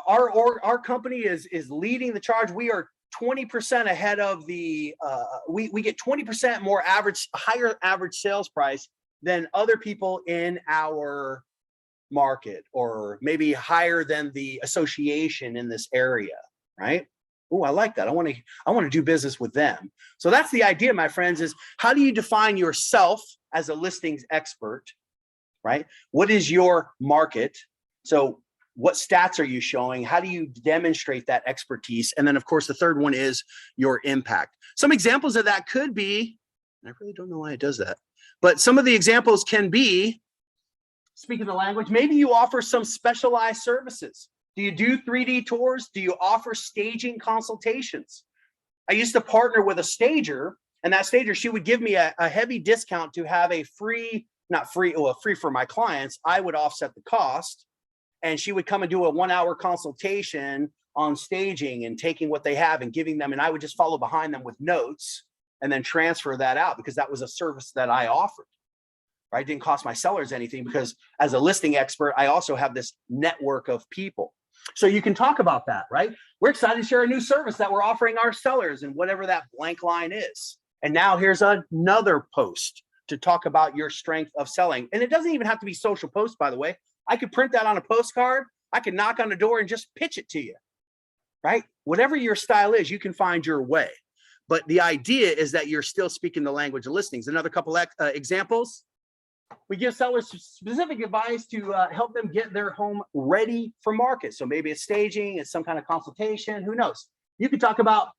Our company is leading the charge. We are 20% ahead of the, we get 20% more higher average sales price than other people in our market, or maybe higher than the association in this area, right? Oh, I like that. I want to do business with them. So that's the idea, my friends, is how do you define yourself as a listings expert, right? What is your market? So what stats are you showing? How do you demonstrate that expertise? And then, of course, the third one is your impact. Some examples of that could be, I really don't know why it does that, but some of the examples can be, speaking the language, maybe you offer some specialized services. Do you do 3D tours? Do you offer staging consultations? I used to partner with a stager, and that stager, she would give me a heavy discount to have a free for my clients. I would offset the cost, and she would come and do a 1-hour consultation on staging and taking what they have and giving them, and I would just follow behind them with notes and then transfer that out because that was a service that I offered. Right? It didn't cost my sellers anything because as a listing expert, I also have this network of people. So you can talk about that, right? We're excited to share a new service that we're offering our sellers and whatever that blank line is. And now here's another post to talk about your strength of selling. And it doesn't even have to be social post, by the way. I could print that on a postcard. I could knock on the door and just pitch it to you, right? Whatever your style is, you can find your way. But the idea is that you're still speaking the language of listings. Another couple examples. We give sellers specific advice to help them get their home ready for market. So maybe it's staging, it's some kind of consultation, who knows? You can talk about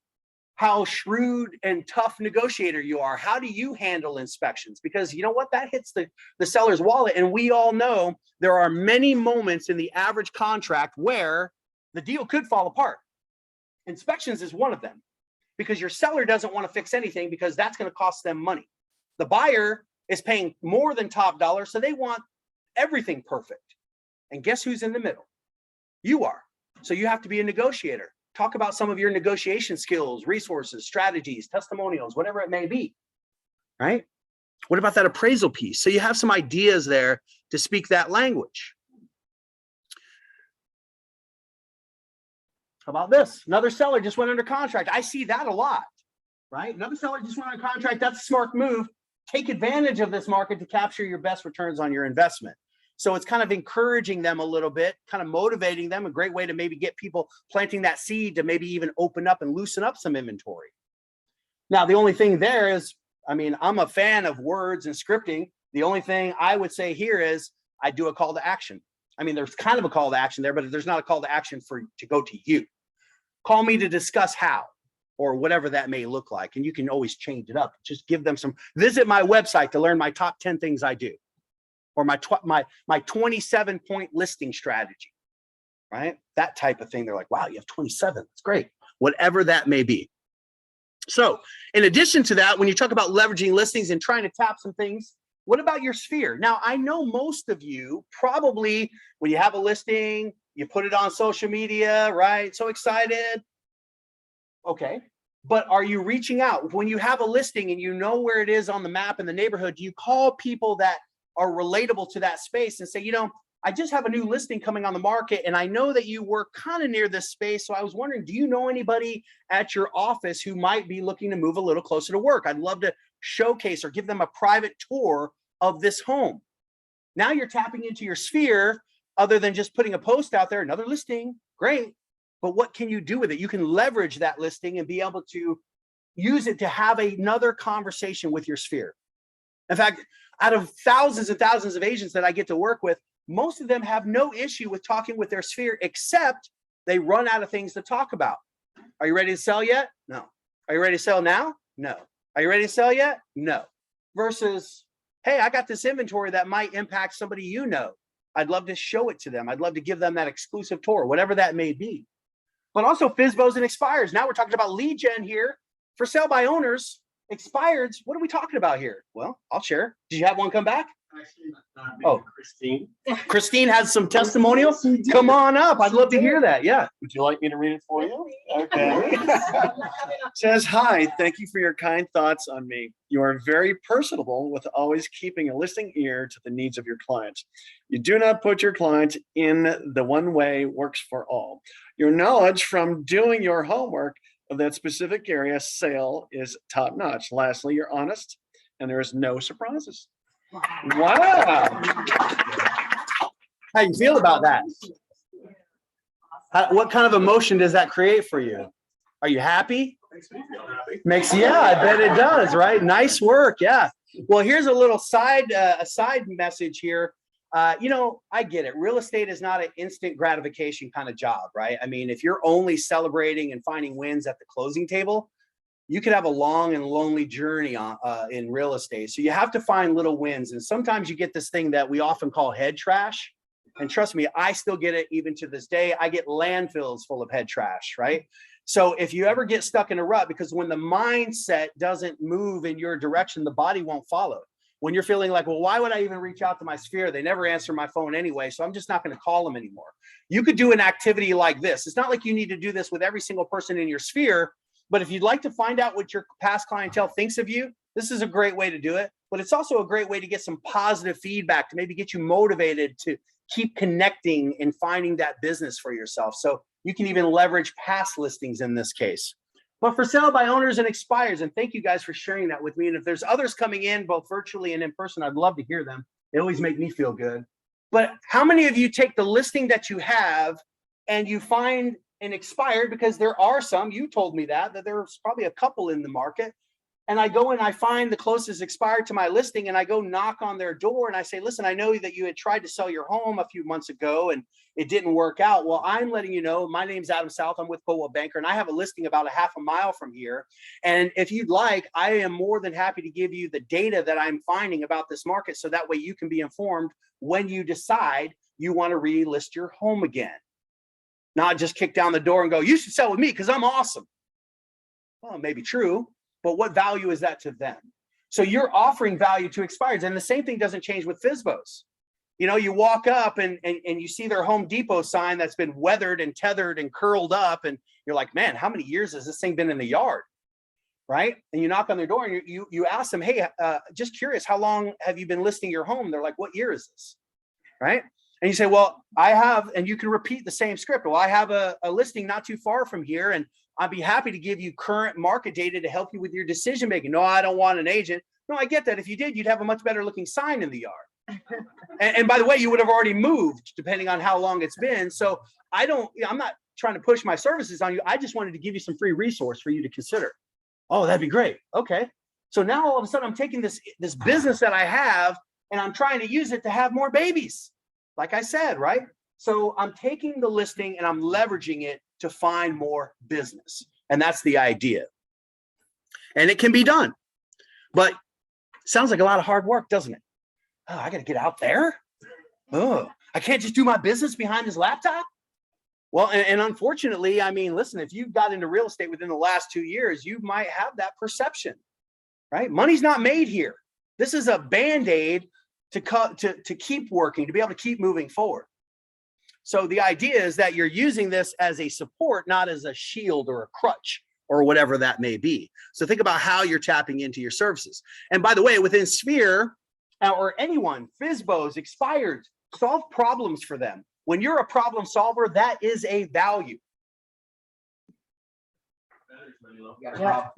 how shrewd and tough negotiator you are. How do you handle inspections? Because you know what? That hits the seller's wallet. And we all know there are many moments in the average contract where the deal could fall apart. Inspections is one of them because your seller doesn't want to fix anything because that's going to cost them money. The buyer is paying more than top dollar, so they want everything perfect. And guess who's in the middle? You are. So you have to be a negotiator. Talk about some of your negotiation skills, resources, strategies, testimonials, whatever it may be, right? What about that appraisal piece? So you have some ideas there to speak that language. How about this? Another seller just went under contract. I see that a lot, right? Another seller just went under contract. That's a smart move. Take advantage of this market to capture your best returns on your investment. So it's kind of encouraging them a little bit, kind of motivating them, a great way to maybe get people planting that seed to maybe even open up and loosen up some inventory. Now, the only thing there is, I mean, I'm a fan of words and scripting. The only thing I would say here is I do a call to action. I mean, there's kind of a call to action there, but there's not a call to action to go to you. Call me to discuss how, or whatever that may look like. And you can always change it up. Just give them visit my website to learn my top 10 things I do, or my 27-point listing strategy, right? That type of thing. They're like, wow, you have 27. That's great. Whatever that may be. So in addition to that, when you talk about leveraging listings and trying to tap some things, what about your sphere? Now, I know most of you probably, when you have a listing, you put it on social media, right? So excited. Okay. But are you reaching out? When you have a listing and you know where it is on the map in the neighborhood, do you call people that are relatable to that space and say, you know, I just have a new listing coming on the market, and I know that you work kind of near this space. So I was wondering, do you know anybody at your office who might be looking to move a little closer to work? I'd love to showcase or give them a private tour of this home. Now you're tapping into your sphere other than just putting a post out there, another listing, great. But what can you do with it? You can leverage that listing and be able to use it to have another conversation with your sphere. In fact, out of thousands and thousands of agents that I get to work with, most of them have no issue with talking with their sphere, except they run out of things to talk about. Are you ready to sell yet? No. Are you ready to sell now? No. Are you ready to sell yet? No. Versus, hey, I got this inventory that might impact somebody you know. I'd love to show it to them. I'd love to give them that exclusive tour, whatever that may be. But also FSBOs and expires. Now we're talking about lead gen here for sale by owners. Expireds, what are we talking about here? Well, I'll share. Did you have one come back? Actually, not Oh. Christine. Christine has some testimonial. Come on up. I'd love to hear that. Yeah. Would you like me to read it for you? Okay. Says, hi, thank you for your kind thoughts on me. You are very personable with always keeping a listening ear to the needs of your clients. You do not put your clients in the one way works for all. Your knowledge from doing your homework of that specific area sale is top notch. Lastly, you're honest and there is no surprises. Wow. How you feel about that? What kind of emotion does that create for you? Are you happy? Makes me feel happy. Yeah, I bet it does, right? Nice work. Yeah. Well, here's a little side message here. You know, I get it. Real estate is not an instant gratification kind of job, right? I mean, if you're only celebrating and finding wins at the closing table, you could have a long and lonely journey in real estate. So you have to find little wins. And sometimes you get this thing that we often call head trash. And trust me, I still get it even to this day. I get landfills full of head trash, right? So if you ever get stuck in a rut, because when the mindset doesn't move in your direction, the body won't follow. When you're feeling like, well, why would I even reach out to my sphere? They never answer my phone anyway, so I'm just not going to call them anymore. You could do an activity like this. It's not like you need to do this with every single person in your sphere, but if you'd like to find out what your past clientele thinks of you, this is a great way to do it. But it's also a great way to get some positive feedback to maybe get you motivated to keep connecting and finding that business for yourself. So you can even leverage past listings in this case. But for sale by owners and expires, and thank you guys for sharing that with me. And if there's others coming in, both virtually and in person, I'd love to hear them. They always make me feel good. But how many of you take the listing that you have and you find an expired, because there are some, you told me that there's probably a couple in the market, and I go and I find the closest expired to my listing and I go knock on their door and I say, listen, I know that you had tried to sell your home a few months ago and it didn't work out. Well, I'm letting you know, my name's Adam South. I'm with Coldwell Banker and I have a listing about a half a mile from here. And if you'd like, I am more than happy to give you the data that I'm finding about this market. So that way you can be informed when you decide you want to relist your home again. Not just kick down the door and go, you should sell with me because I'm awesome. Well, it may be true, but what value is that to them? So you're offering value to expireds. And the same thing doesn't change with FSBOs. You know, you walk up and you see their Home Depot sign that's been weathered and tethered and curled up. And you're like, man, how many years has this thing been in the yard? Right? And you knock on their door and you ask them, hey, just curious, how long have you been listing your home? They're like, what year is this? Right? And you say, well, I have, and you can repeat the same script. Well, I have a listing not too far from here, and I'd be happy to give you current market data to help you with your decision making. No, I don't want an agent. No, I get that. If you did, you'd have a much better looking sign in the yard. And by the way, you would have already moved depending on how long it's been. So I'm not trying to push my services on you. I just wanted to give you some free resource for you to consider. Oh, that'd be great. Okay. So now all of a sudden I'm taking this business that I have and I'm trying to use it to have more babies. Like I said, right? So I'm taking the listing and I'm leveraging it to find more business. And that's the idea. And it can be done. But sounds like a lot of hard work, doesn't it? Oh, I got to get out there. Oh, I can't just do my business behind his laptop. Well, and unfortunately, I mean, listen, if you got into real estate within the last 2 years, you might have that perception, right? Money's not made here. This is a Band-Aid to keep working, to be able to keep moving forward. So the idea is that you're using this as a support, not as a shield or a crutch or whatever that may be. So think about how you're tapping into your services. And by the way, within Sphere or anyone, FSBOs, expireds, Solve problems for them. When you're a problem solver, that is a value. Yeah.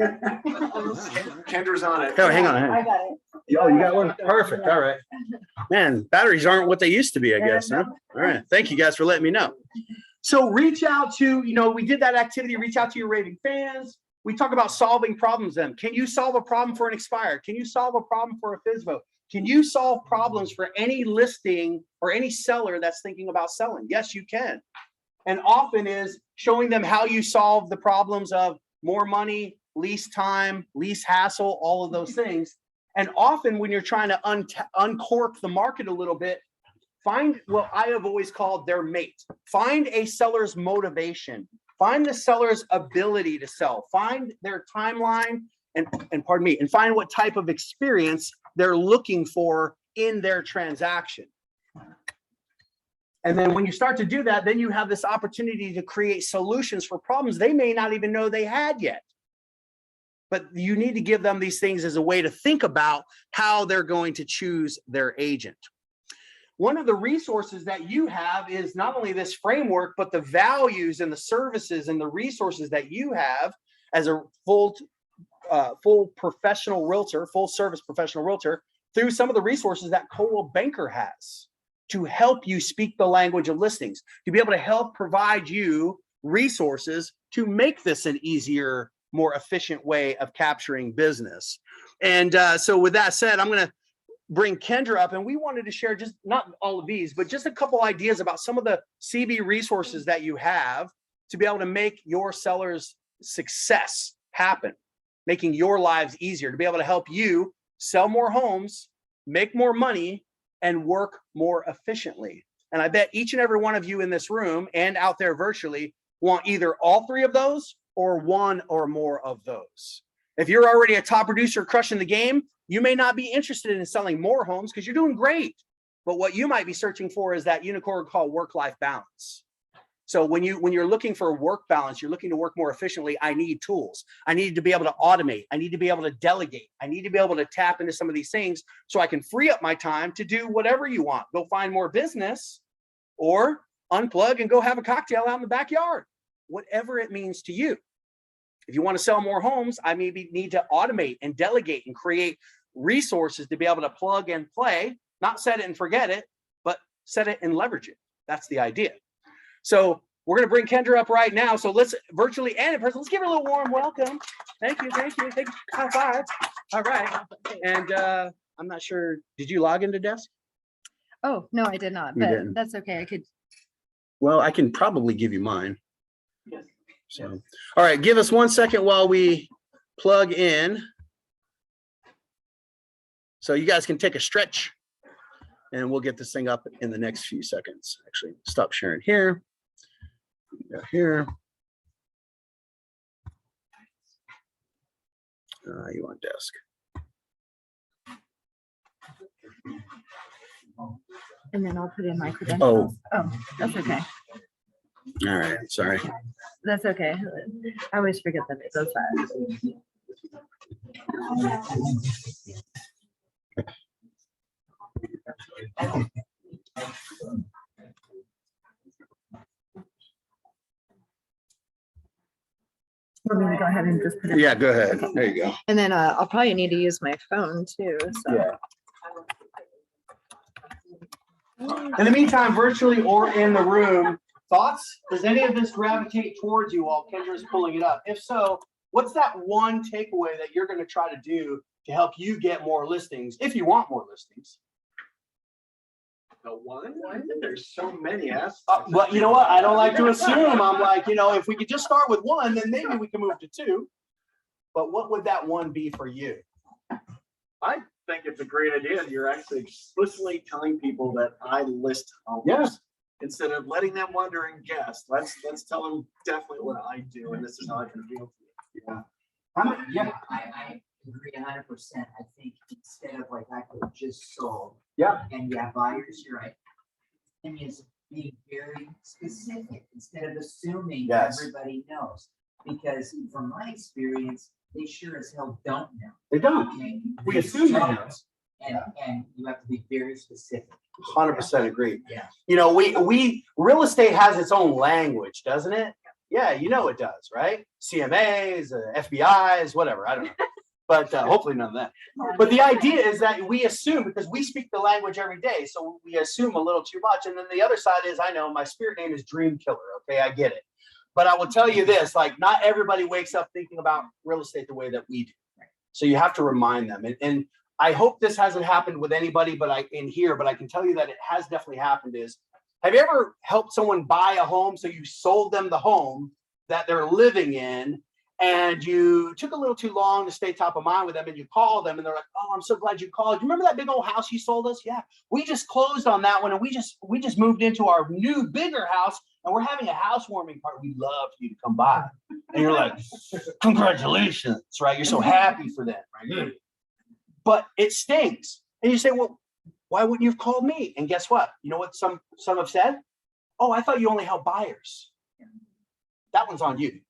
Kendra's on it. Oh, hang on. I got it. Oh, you got one? Perfect. All right. Man, batteries aren't what they used to be, I guess, huh? All right. Thank you guys for letting me know. So reach out to, we did that activity, reach out to your raving fans. We talk about solving problems then. Can you solve a problem for an expired? Can you solve a problem for a FSBO? Can you solve problems for any listing or any seller that's thinking about selling? Yes, you can. And often is showing them how you solve the problems of more money, lease time, lease hassle, all of those things. And often when you're trying to uncork the market a little bit, find what I have always called their mate. Find a seller's motivation. Find the seller's ability to sell. Find their timeline and pardon me, and find what type of experience they're looking for in their transaction. And then when you start to do that, then you have this opportunity to create solutions for problems they may not even know they had yet. But you need to give them these things as a way to think about how they're going to choose their agent. One of the resources that you have is not only this framework, but the values and the services and the resources that you have as a full professional realtor, full service professional realtor, through some of the resources that Coldwell Banker has to help you speak the language of listings, to be able to help provide you resources to make this an easier, more efficient way of capturing business. And so with that said, I'm going to bring Kendra up, and we wanted to share just not all of these, but just a couple ideas about some of the CB resources that you have to be able to make your sellers' success happen, making your lives easier, to be able to help you sell more homes, make more money, and work more efficiently. And I bet each and every one of you in this room and out there virtually want either all three of those or one or more of those. If you're already a top producer crushing the game, you may not be interested in selling more homes because you're doing great. But what you might be searching for is that unicorn called work-life balance. So when you're looking for a work balance, you're looking to work more efficiently, I need tools. I need to be able to automate. I need to be able to delegate. I need to be able to tap into some of these things so I can free up my time to do whatever you want. Go find more business or unplug and go have a cocktail out in the backyard, whatever it means to you. If you want to sell more homes, I maybe need to automate and delegate and create resources to be able to plug and play, not set it and forget it, but set it and leverage it. That's the idea. So we're going to bring Kendra up right now. So let's virtually and in person, let's give her a little warm welcome. Thank you. Thank you. Thank you. High five. All right. And I'm not sure, did you log into Desk? Oh, no, I did not, You but didn't. that's okay. I could. Well, I can probably give you mine. So, all right, give us 1 second while we plug in. So you guys can take a stretch and we'll get this thing up in the next few seconds. Actually, stop sharing here. Go here. You want Desk. And then I'll put in my credentials. Oh, that's okay. All right, sorry. That's okay. I always forget that it does that. Want me to go ahead and just put it? Yeah, go ahead. There you go. And then I'll probably need to use my phone too. So. Yeah. In the meantime, virtually or in the room, thoughts? Does any of this gravitate towards you while Kendra's pulling it up? If so, what's that one takeaway that you're going to try to do to help you get more listings, if you want more listings? The one? There's so many aspects. But you know what? I don't like to assume. I'm like, if we could just start with one, then maybe we can move to two. But what would that one be for you? I think it's a great idea. You're actually explicitly telling people that I list homes. Yeah. Instead of letting them wonder and guess. Let's tell them definitely what I do, and this is how I can reveal to you. Yeah. I agree 100%. I think instead of like I could just sold. Yeah. And yeah, buyers, you're right. And is being very specific instead of assuming Yes. everybody knows. Because from my experience, they sure as hell don't know. They don't. Okay? We assume they know. And you have to be very specific. 100% agree. Yeah. You know, we real estate has its own language, doesn't it? Yeah, you know it does, right? CMAs, FBIs, whatever. I don't know. But hopefully none of that. But the idea is that we assume, because we speak the language every day, so we assume a little too much. And then the other side is, I know my spirit name is Dream Killer. Okay, I get it. But I will tell you this, like, not everybody wakes up thinking about real estate the way that we do. So you have to remind them. And I hope this hasn't happened with anybody but I can tell you that it has definitely happened. Have you ever helped someone buy a home? So you sold them the home that they're living in, and you took a little too long to stay top of mind with them, and you call them and they're like, oh, I'm so glad you called. You remember that big old house you sold us? Yeah, we just closed on that one, and we just moved into our new bigger house, and we're having a housewarming party. We'd love for you to come by. And you're like, congratulations, right? You're so happy for them, right? But it stinks. And you say, well, why wouldn't you have called me? And guess what? You know what some have said? Oh, I thought you only help buyers. That one's on you,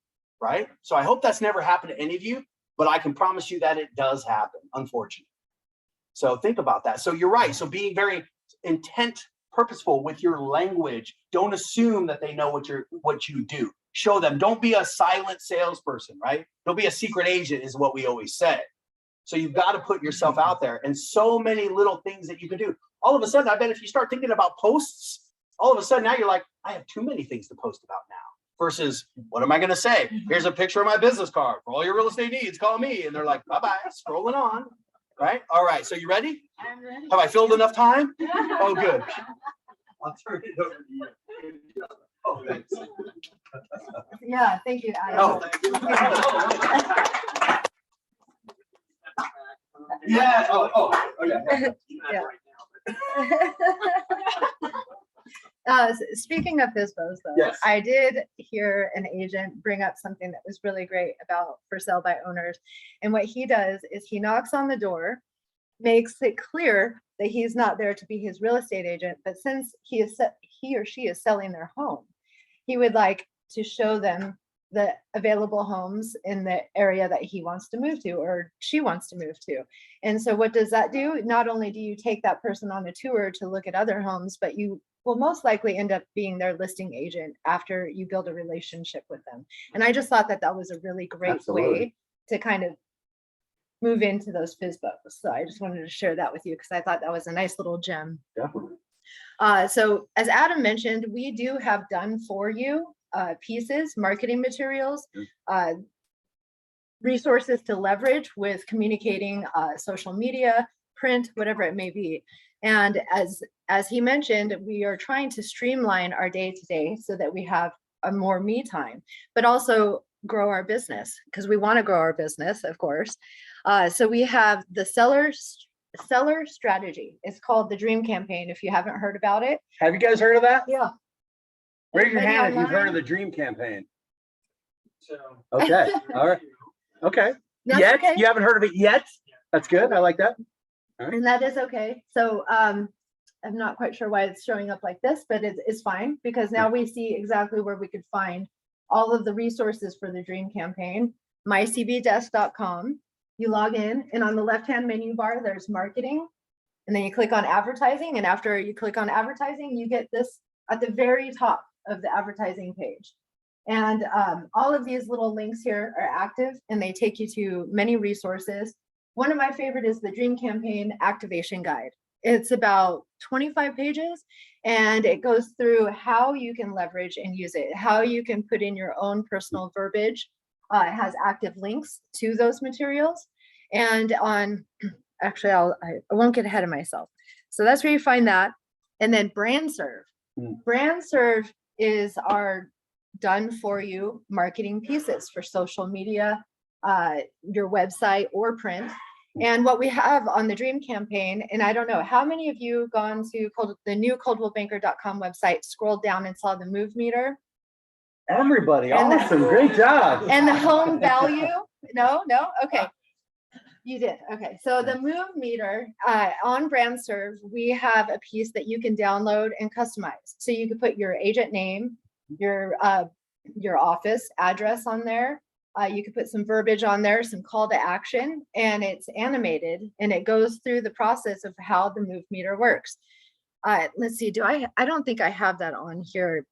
right? So I hope that's never happened to any of you, but I can promise you that it does happen, unfortunately. So think about that. So you're right. So being very purposeful with your language. Don't assume that they know what you do. Show them. Don't be a silent salesperson, right? Don't be a secret agent is what we always say. So you've got to put yourself out there, and so many little things that you can do. All of a sudden, I bet if you start thinking about posts, all of a sudden now you're like, I have too many things to post about now. Versus, what am I going to say? Here's a picture of my business card. For all your real estate needs, call me. And they're like, bye-bye, scrolling on. Right? All right. So you ready? I'm ready. Have I filled enough time? Oh, good. I'll turn it over to you. Oh, thanks. Yeah, thank you, Adam. Oh, thank you. Yeah. Yeah. Speaking of FSBOs, though, Yes. I did hear an agent bring up something that was really great about for sale by owners. And what he does is he knocks on the door, makes it clear that he's not there to be his real estate agent, but since he or she is selling their home, he would like to show them the available homes in the area that he wants to move to or she wants to move to. And so what does that do? Not only do you take that person on a tour to look at other homes, but you will most likely end up being their listing agent after you build a relationship with them. And I just thought that that was a really great way to kind of move into those FSBOs. So I just wanted to share that with you because I thought that was a nice little gem. Definitely. So as Adam mentioned, we do have done for you pieces, marketing materials, resources to leverage with communicating social media, print, whatever it may be. And as he mentioned, we are trying to streamline our day-to-day so that we have a more me time, but also grow our business because we want to grow our business, of course. So we have the seller strategy. It's called the Dream Campaign. If you haven't heard about it. Have you guys heard of that? Yeah. Raise your Anybody hand if you've heard online? of the Dream Campaign. So. Okay. All right. Okay. That's Yet? okay. You haven't heard of it yet? That's good. I like that. And that is okay. So I'm not quite sure why it's showing up like this, but it's fine because now we see exactly where we could find all of the resources for the Dream Campaign. mycbdesk.com. You log in and on the left-hand menu bar, there's marketing. And then you click on advertising. And after you click on advertising, you get this at the very top of the advertising page. And all of these little links here are active and they take you to many resources. One of my favorite is the Dream Campaign Activation Guide. It's about 25 pages and it goes through how you can leverage and use it, how you can put in your own personal verbiage. It has active links to those materials. And actually, I won't get ahead of myself. So that's where you find that. And then BrandServe. BrandServe is our done for you marketing pieces for social media, your website or print. And what we have on the Dream Campaign, and I don't know, how many of you gone to the new coldwellbanker.com website, scrolled down and saw the move meter? Everybody, And the- awesome. Great job. And the home value? No? Okay. You did. Okay. So the move meter on BrandServe, we have a piece that you can download and customize. So you can put your agent name, your office address on there, You could put some verbiage on there, some call to action, and it's animated and it goes through the process of how the move meter works. Let's see, I don't think I have that on here.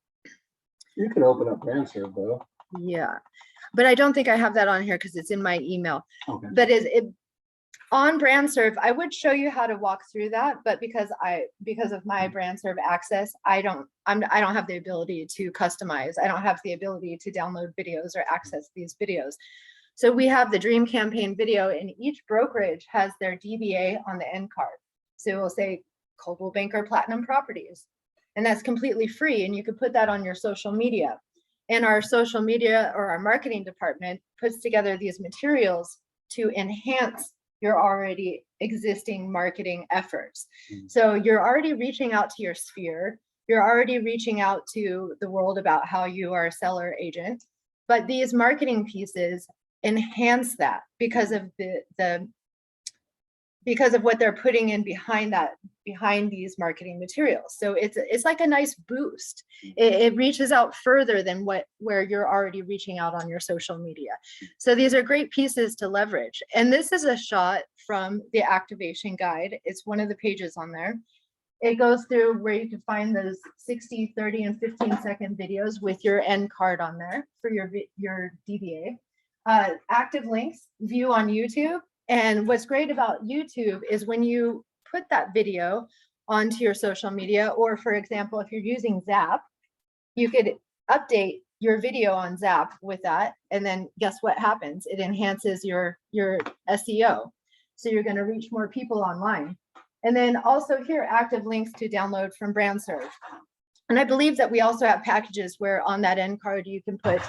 You can open up BrandServe though. Yeah, but I don't think I have that on here because it's in my email. Okay. But on BrandServe, I would show you how to walk through that, but because of my BrandServe access, I don't have the ability to customize. I don't have the ability to download videos or access these videos. So we have the Dream Campaign video, and each brokerage has their DBA on the end card. So it will say Coldwell Banker Platinum Properties, and that's completely free. And you could put that on your social media. And our social media or our marketing department puts together these materials to enhance your already existing marketing efforts. So you're already reaching out to your sphere. You're already reaching out to the world about how you are a seller agent, but these marketing pieces enhance that because of because of what they're putting in behind these marketing materials. So it's like a nice boost. It reaches out further than where you're already reaching out on your social media. So these are great pieces to leverage. And this is a shot from the activation guide. It's one of the pages on there. It goes through where you can find those 60, 30, and 15-second videos with your end card on there for your DBA. Active links, view on YouTube. And what's great about YouTube is when you put that video onto your social media, or for example, if you're using Zap, you could update your video on Zap with that. And then guess what happens? It enhances your SEO. So you're going to reach more people online. And then also here, active links to download from BrandServe. And I believe that we also have packages where on that end card, you can put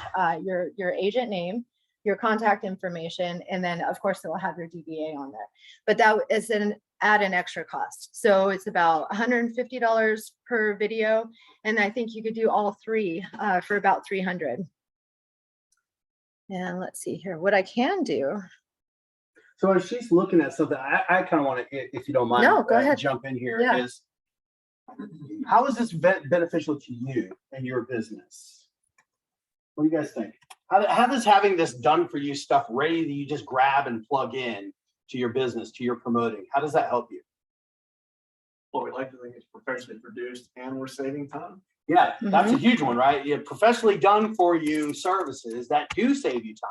your agent name, your contact information, and then of course it will have your DBA on there. But that is at an extra cost. So it's about $150 per video. And I think you could do all three for about $300. And let's see here, what I can do. So as she's looking at something, I kind of want to, if you don't mind, No, go ahead. jump in here. Yeah. Is how is this beneficial to you and your business? What do you guys think? How does having this done for you stuff ready that you just grab and plug in to your business, to your promoting, how does that help you? Well, we like to think it's professionally produced and we're saving time. Yeah, that's a huge one, right? You have professionally done for you services that do save you time.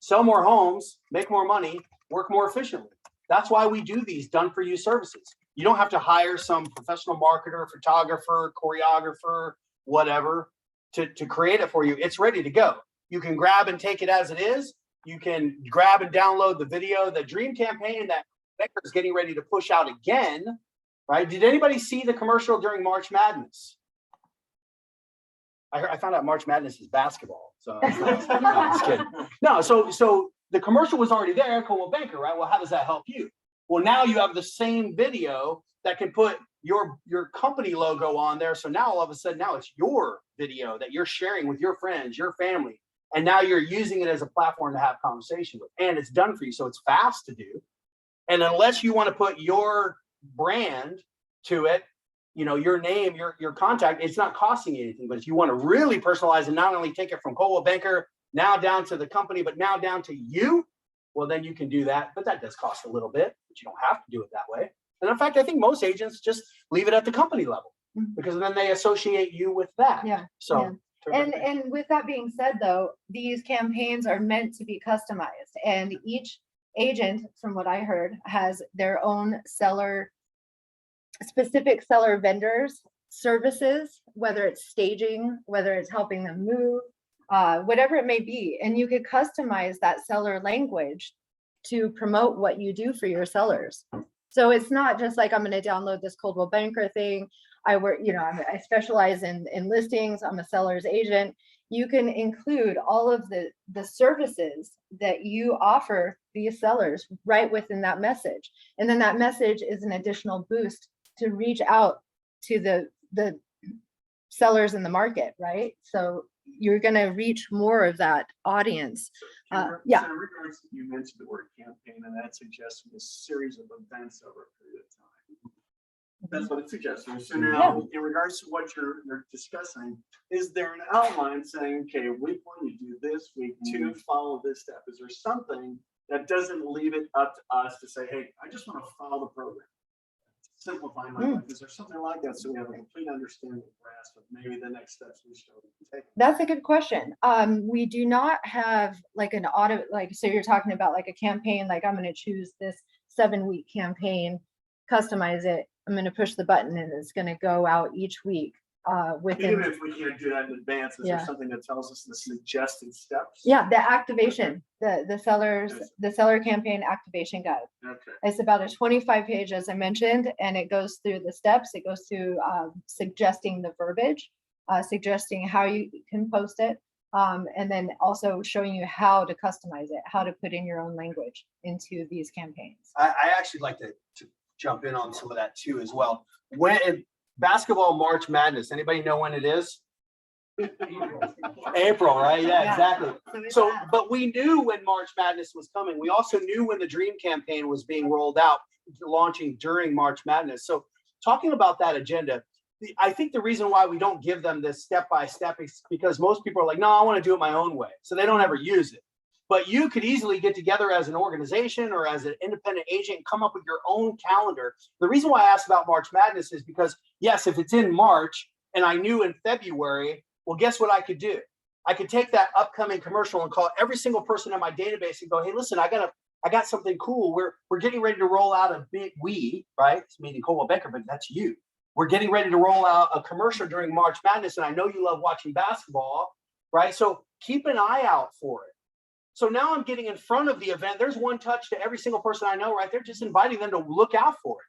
Sell more homes, make more money, work more efficiently. That's why we do these done for you services. You don't have to hire some professional marketer, photographer, choreographer, whatever to create it for you. It's ready to go. You can grab and take it as it is. You can grab and download the video. The Dream Campaign that Becker is getting ready to push out again, right? Did anybody see the commercial during March Madness? I found out March Madness is basketball. So no, I'm just kidding. No, so the commercial was already there, Coldwell Banker, right? Well, how does that help you? Well, now you have the same video that can put your company logo on there. So now all of a sudden, now it's your video that you're sharing with your friends, your family. And now you're using it as a platform to have conversation with. And it's done for you. So it's fast to do. And unless you want to put your brand to it, you know, your name, your contact, it's not costing you anything. But if you want to really personalize and not only take it from Coldwell Banker now down to the company, but now down to you, well, then you can do that. But that does cost a little bit, but you don't have to do it that way. And in fact, I think most agents just leave it at the company level because then they associate you with that. Yeah. So. Yeah. And with that being said, though, these campaigns are meant to be customized, and each agent, from what I heard, has their own specific seller vendors services, whether it's staging, whether it's helping them move, whatever it may be. And you could customize that seller language to promote what you do for your sellers. So it's not just like, I'm going to download this Coldwell Banker thing. I work, I specialize in listings. I'm a seller's agent. You can include all of the services that you offer these sellers right within that message. And then that message is an additional boost to reach out to the sellers in the market, right? So you're going to reach more of that audience. Yeah. So in regards, you mentioned the word campaign, and that suggests a series of events over a period of time. That's what it suggests. So now, in regards to what you're discussing, is there an outline saying, okay, week one, you do this, week two, follow this step? Is there something that doesn't leave it up to us to say, hey, I just want to follow the program? Simplify my life. Is there something like that so we have a complete understanding, grasp of maybe the next steps we should take? That's a good question. We do not have like an audit, like, so you're talking about like a campaign, like I'm going to choose this 7-week campaign, customize it. I'm going to push the button and it's going to go out each week. Even Within, if we can't do that in advance, is there something that tells us the suggested steps? yeah, the activation, the seller campaign activation guide. Okay. It's about a 25 page, as I mentioned, and it goes through the steps. It goes through suggesting the verbiage, suggesting how you can post it, and then also showing you how to customize it, how to put in your own language into these campaigns. I actually like to jump in on some of that too as well. When basketball March Madness, anybody know when it is? April, right? Yeah, exactly. So, but we knew when March Madness was coming. We also knew when the Dream campaign was being rolled out, launching during March Madness. So talking about that agenda, I think the reason why we don't give them this step-by-step is because most people are like, no, I want to do it my own way. So they don't ever use it. But you could easily get together as an organization or as an independent agent and come up with your own calendar. The reason why I asked about March Madness is because, yes, if it's in March and I knew in February, well, guess what I could do? I could take that upcoming commercial and call every single person in my database and go, hey, listen, I got something cool. We're getting ready to roll out a big right? It's meaning Coldwell Banker, but that's you. We're getting ready to roll out a commercial during March Madness, and I know you love watching basketball, right? So keep an eye out for it. So now I'm getting in front of the event. There's one touch to every single person I know, right? They're just inviting them to look out for it.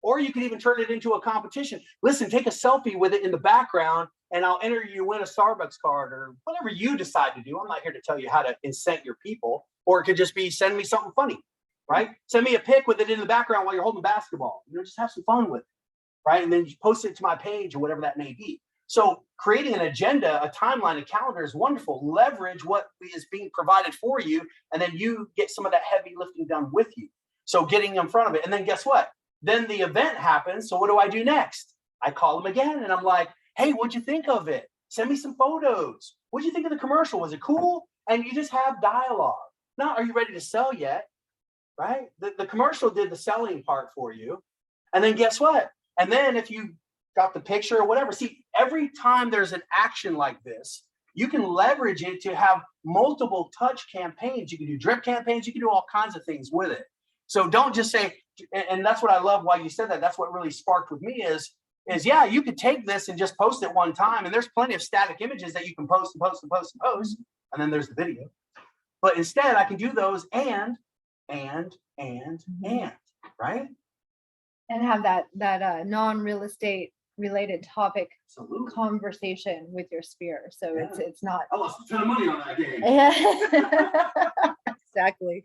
Or you can even turn it into a competition. Listen, take a selfie with it in the background and I'll enter you win a Starbucks card or whatever you decide to do. I'm not here to tell you how to incent your people, or it could just be send me something funny, right? Send me a pic with it in the background while you're holding basketball. Just have some fun with it, right? And then you post it to my page or whatever that may be. So creating an agenda, a timeline, a calendar is wonderful. Leverage what is being provided for you, and then you get some of that heavy lifting done with you. So getting in front of it. And then guess what? Then the event happens. So what do I do next? I call them again and I'm like, hey, what'd you think of it? Send me some photos. What'd you think of the commercial? Was it cool? And you just have dialogue. Now, are you ready to sell yet? Right? The commercial did the selling part for you. And then guess what? And then if you got the picture or whatever, see, every time there's an action like this, you can leverage it to have multiple touch campaigns. You can do drip campaigns. You can do all kinds of things with it. So don't just say, and that's what I love why you said that. That's what really sparked with me is yeah, you could take this and just post it one time. And there's plenty of static images that you can post and post and post and post. And then there's the video. But instead I can do those and, right? And have that non-real estate related topic Absolutely. conversation with your sphere. So Yeah. it's not. I lost a ton of money on that game. Exactly.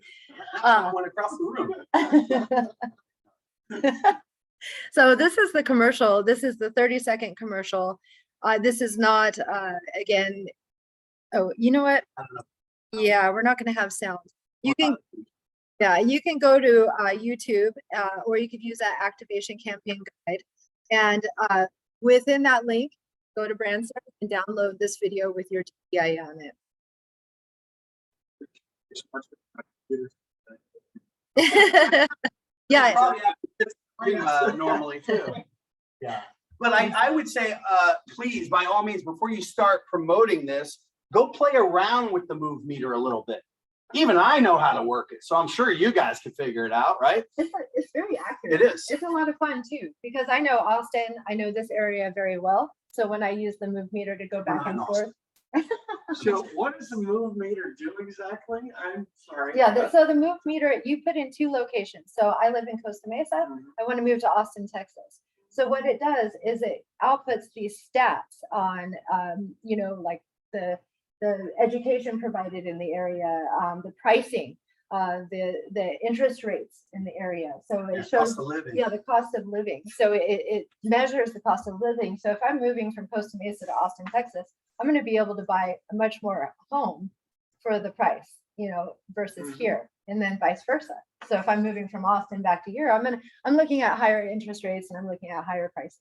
I went across the room. So this is the commercial. This is the 30-second commercial. This is not, again, oh, you know what? I don't know. Yeah, we're not going to have sound. You can, yeah, you can go to YouTube or you could use that activation campaign guide. And within that link, go to Brand Search and download this video with your TPI on it. Yeah. Probably have to get normally too. Yeah. But I would say, please, by all means, before you start promoting this, go play around with the move meter a little bit. Even I know how to work it, so I'm sure you guys can figure it out, right? It's very accurate. It is. It's a lot of fun too, because I know Austin, I know this area very well. So when I use the move meter to go back and forth. So what does the move meter do exactly? I'm sorry. Yeah, so the move meter, you put in 2 locations. So I live in Costa Mesa. I want to move to Austin, Texas. So what it does is it outputs these stats on, you know, like the education provided in the area, the pricing, the interest rates in the area. So it shows, yeah, the cost of living. So it measures the cost of living. So if I'm moving from Costa Mesa to Austin, Texas, I'm going to be able to buy a much more home for the price, you know, versus here. and then vice versa. So if I'm moving from Austin back to here, I'm looking at higher interest rates and I'm looking at higher prices.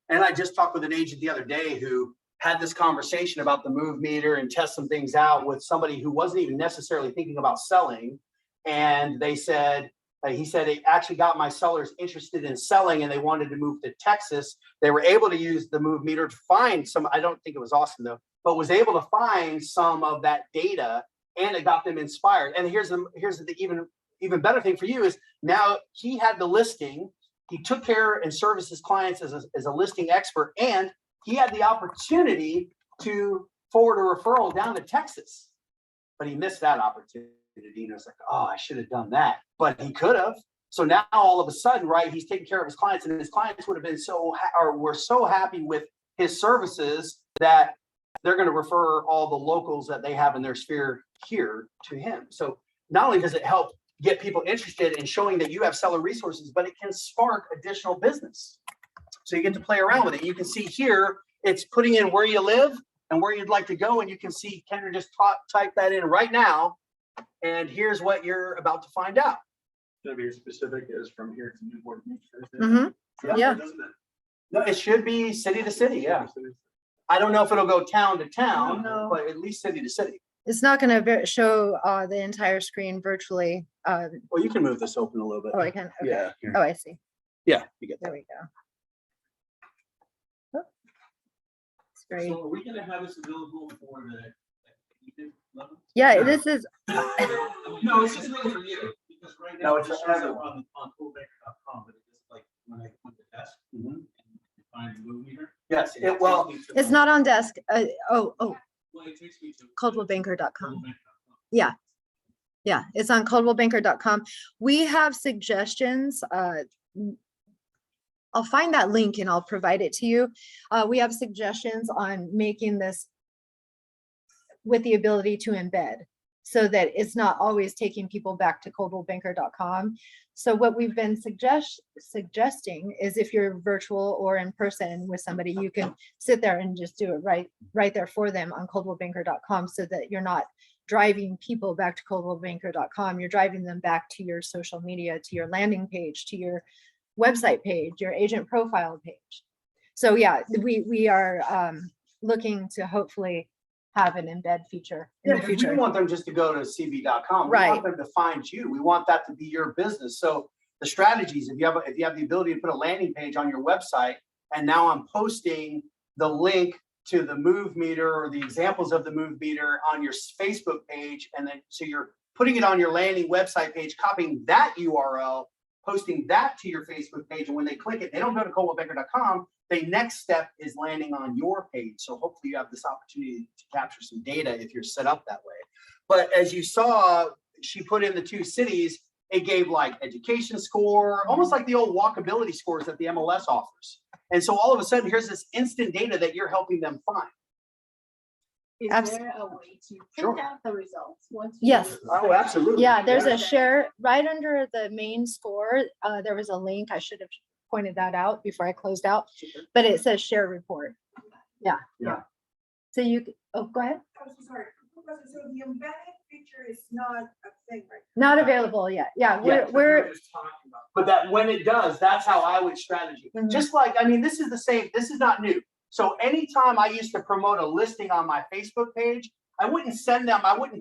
And I just talked with an agent the other day who had this conversation about the move meter and test some things out with somebody who wasn't even necessarily thinking about selling. And they said, he said it actually got my sellers interested in selling and they wanted to move to Texas. They were able to use the move meter to find some, I don't think it was Austin though, but was able to find some of that data and it got them inspired. And here's the even better thing for you is now he had the listing. He took care and serviced his clients as a listing expert, and he had the opportunity to forward a referral down to Texas, but he missed that opportunity. And I was like, oh, I should have done that, but he could have. So now all of a sudden, right, he's taking care of his clients, and his clients would have been were so happy with his services that they're going to refer all the locals that they have in their sphere here to him. So not only does it help get people interested in showing that you have seller resources, but it can spark additional business. So you get to play around with it. You can see here, it's putting in where you live and where you'd like to go. And you can see Kendra just type that in right now. And here's what you're about to find out. Should be specific as from here to Newport Beach. Yeah. Doesn't it? No, it should be city to city. Yeah. I don't know if it'll go town to town, No. but at least city to city. It's not going to show the entire screen virtually. Well, you can move this open a little bit. Oh, I can. Okay. Yeah. Here. Oh, I see. Yeah. You get that. There we go. Oh. It's very. So are we gonna have this available for the evening level? Yeah, this is. No, it's just really for you, because right No, now it's it just for shows up everyone. on coolbaker.com, but it's just like when I went to desk Mhm. and find the move meter. Yes. it Well, takes me to It's the- not on desk. Well, it takes me to Coldwellbanker.com. coolbaker.com. Yeah, it's on coldwellbanker.com. We have suggestions. I'll find that link and I'll provide it to you. We have suggestions on making this with the ability to embed so that it's not always taking people back to coldwellbanker.com. So what we've been suggesting is if you're virtual or in person with somebody, you can sit there and just do it right there for them on coldwellbanker.com so that you're not driving people back to coldwellbanker.com. You're driving them back to your social media, to your landing page, to your website page, your agent profile page. So yeah, we are looking to hopefully have an embed feature in yeah, the because we future. don't want them just to go to cb.com. We Right. want them to find you. We want that to be your business. So the strategies, if you have the ability to put a landing page on your website, and now I'm posting the link to the move meter or the examples of the move meter on your Facebook page, and then so you're putting it on your landing website page, copying that URL, posting that to your Facebook page, and when they click it, they don't go to coldwellbanker.com. The next step is landing on your page. So hopefully you have this opportunity to capture some data if you're set up that way. But as you saw, she put in the 2 cities, it gave like education score, almost like the old walkability scores that the MLS offers. And so all of a sudden, here's this instant data that you're helping them find. Is Abs- there a way to Sure. print out the results once? Yes. Oh, absolutely. Yeah, there's Yeah. a share right under the main score. There was a link. I should have pointed that out before I closed out, but it says share report. Yeah. Yeah. So you, oh, go ahead. I'm so sorry. So the embedded feature is not a thing right Not available yet. Yeah, Yeah, we're Just talking about. But that when it does, that's how I would strategy. Mhm. Just like, I mean, this is the same, this is not new. So anytime I used to promote a listing on my Facebook page, I wouldn't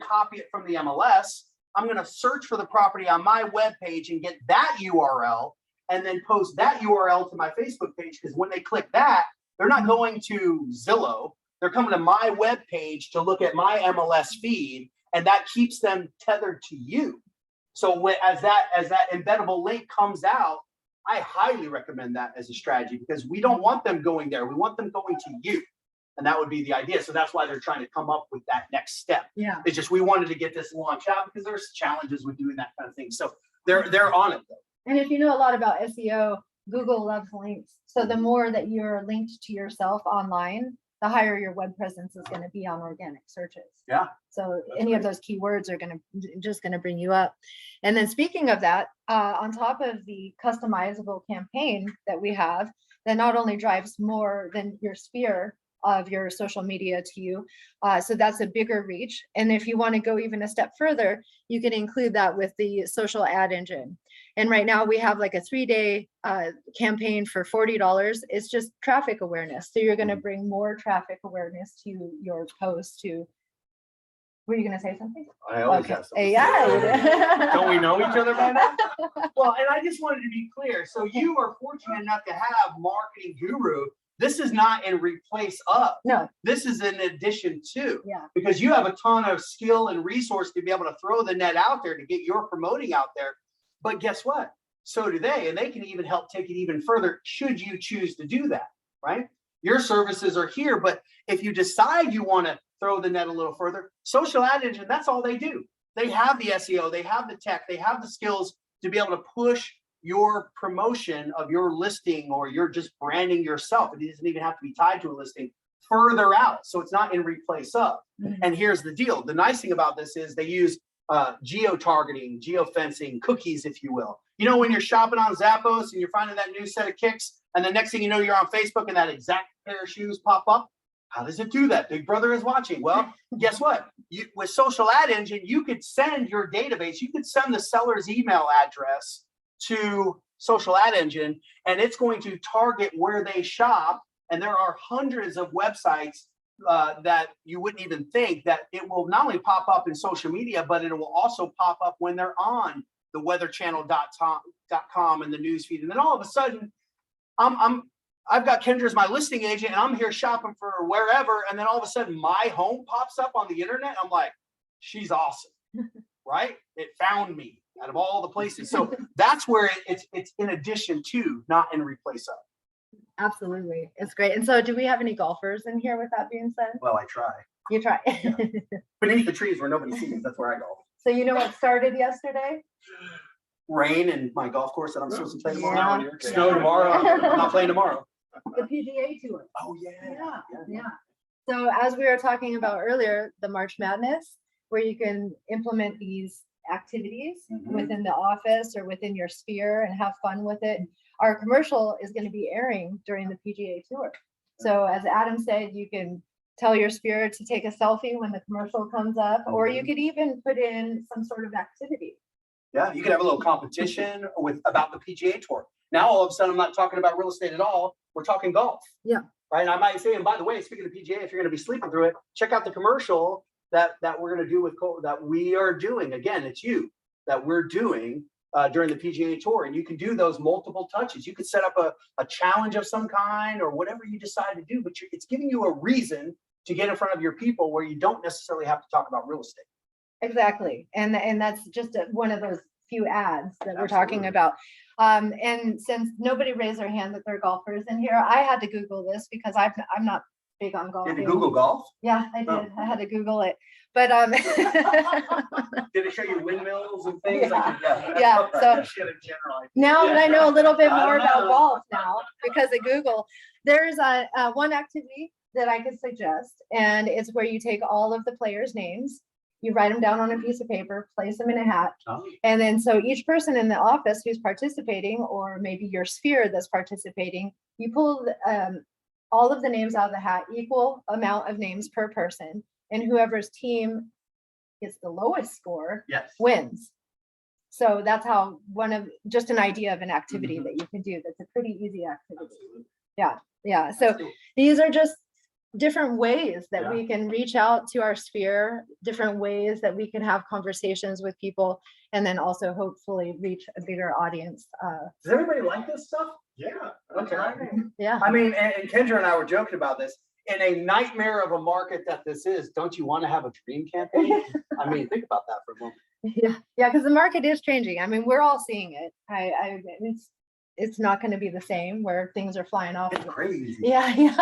copy it from the MLS. I'm going to search for the property on my web page and get that URL and then post that URL to my Facebook page. Because when they click that, they're not going to Zillow. They're coming to my web page to look at my MLS feed, and that keeps them tethered to you. So as that embeddable link comes out, I highly recommend that as a strategy because we don't want them going there. We want them going to you. And that would be the idea. So that's why they're trying to come up with that next step. yeah. It's just we wanted to get this launched out because there's challenges with doing that kind of thing. So they're on it though. And if you know a lot about SEO, Google loves links. So the more that you're linked to yourself online, the higher your web presence is going to be on organic searches. Yeah. So any of those keywords are going to bring you up. And then speaking of that, on top of the customizable campaign that we have, that not only drives more than your sphere of your social media to you. So that's a bigger reach. And if you want to go even a step further, you can include that with the social ad engine. And right now we have like a 3-day campaign for $40. It's just traffic awareness. So you're going to bring more traffic awareness to your post. Were you going to say something? I always Okay. have something. Yeah. Don't we know each other by now? Well, and I just wanted to be clear. So you are fortunate enough to have Marketing Guru. This is not in replace of. No. This is in addition to. Yeah. Because you have a ton of skill and resource to be able to throw the net out there to get your promoting out there. But guess what? So do they, and they can even help take it even further should you choose to do that, right? Your services are here, but if you decide you want to throw the net a little further, social ad engine, that's all they do. They have the SEO, they have the tech, they have the skills to be able to push your promotion of your listing, or you're just branding yourself. It doesn't even have to be tied to a listing, further out. So it's not in replace of. And here's the deal. The nice thing about this is they use geo-targeting, geo-fencing, cookies, if you will. You know, when you're shopping on Zappos and you're finding that new set of kicks, and the next thing you know, you're on Facebook and that exact pair of shoes pop up. How does it do that? Big Brother is watching. Well, guess what? With social ad engine, you could send your database. You could send the seller's email address to social ad engine, and it's going to target where they shop. And there are hundreds of websites that you wouldn't even think that it will not only pop up in social media, but it will also pop up when they're on the weatherchannel.com and the newsfeed. And then all of a sudden, I've got Kendra as my listing agent, and I'm here shopping for wherever. And then all of a sudden my home pops up on the internet. I'm like, she's awesome, right? It found me out of all the places. So that's where it's in addition to, not in replace of. Absolutely. It's great. And so do we have any golfers in here with that being said? Well, I try. You try. Beneath the trees where nobody sees, that's where I go. So you know what started yesterday? Rain and my golf course that I'm supposed to play Yeah. tomorrow. Snow tomorrow. I'm not playing tomorrow. The PGA Tour. Oh, yeah. Yeah. So as we were talking about earlier, the March Madness, where you can implement these activities within the office or within your sphere and have fun with it. Our commercial is going to be airing during the PGA Tour. So as Adam said, you can tell your sphere to take a selfie when the commercial comes up, or you could even put in some sort of activity. Yeah, you could have a little competition about the PGA Tour. Now, all of a sudden, I'm not talking about real estate at all. We're talking golf. Yeah. Right. And I might say, and by the way, speaking of PGA, if you're going to be sleeping through it, check out the commercial that we're going to do that we are doing. Again, it's you that we're doing during the PGA Tour. And you can do those multiple touches. You could set up a challenge of some kind or whatever you decide to do, but it's giving you a reason to get in front of your people where you don't necessarily have to talk about real estate. Exactly. And that's just one of those few ads that we're talking Absolutely. about. And since nobody raised their hand that they're golfers in here, I had to Google this because I'm not big on golf. Did you Google golf? Yeah, I did. Oh. I had to Google it. But Did it show you windmills and things? Yeah, so now that I know a little bit I more don't about know. golf now because of Google, there's one activity that I could suggest, and it's where you take all of the players' names, you write them down on a piece of paper, place them in a hat, Oh. and then so each person in the office who's participating, or maybe your sphere that's participating, you pull all of the names out of the hat, equal amount of names per person, and whoever's team gets the lowest score Yes. wins. So that's how just an idea of an activity that you can do. That's a pretty easy activity. Yeah. So these are just different ways that we can reach out to our sphere, different ways that we can have conversations with people, and then also hopefully reach a bigger audience. Does everybody like this stuff? Yeah. Okay. Yeah. I mean, and Kendra and I were joking about this. In a nightmare of a market that this is, don't you want to have a dream campaign? I mean, think about that for a moment. Yeah, because the market is changing. I mean, we're all seeing it. It's not going to be the same where things are flying off. It's crazy. Yeah.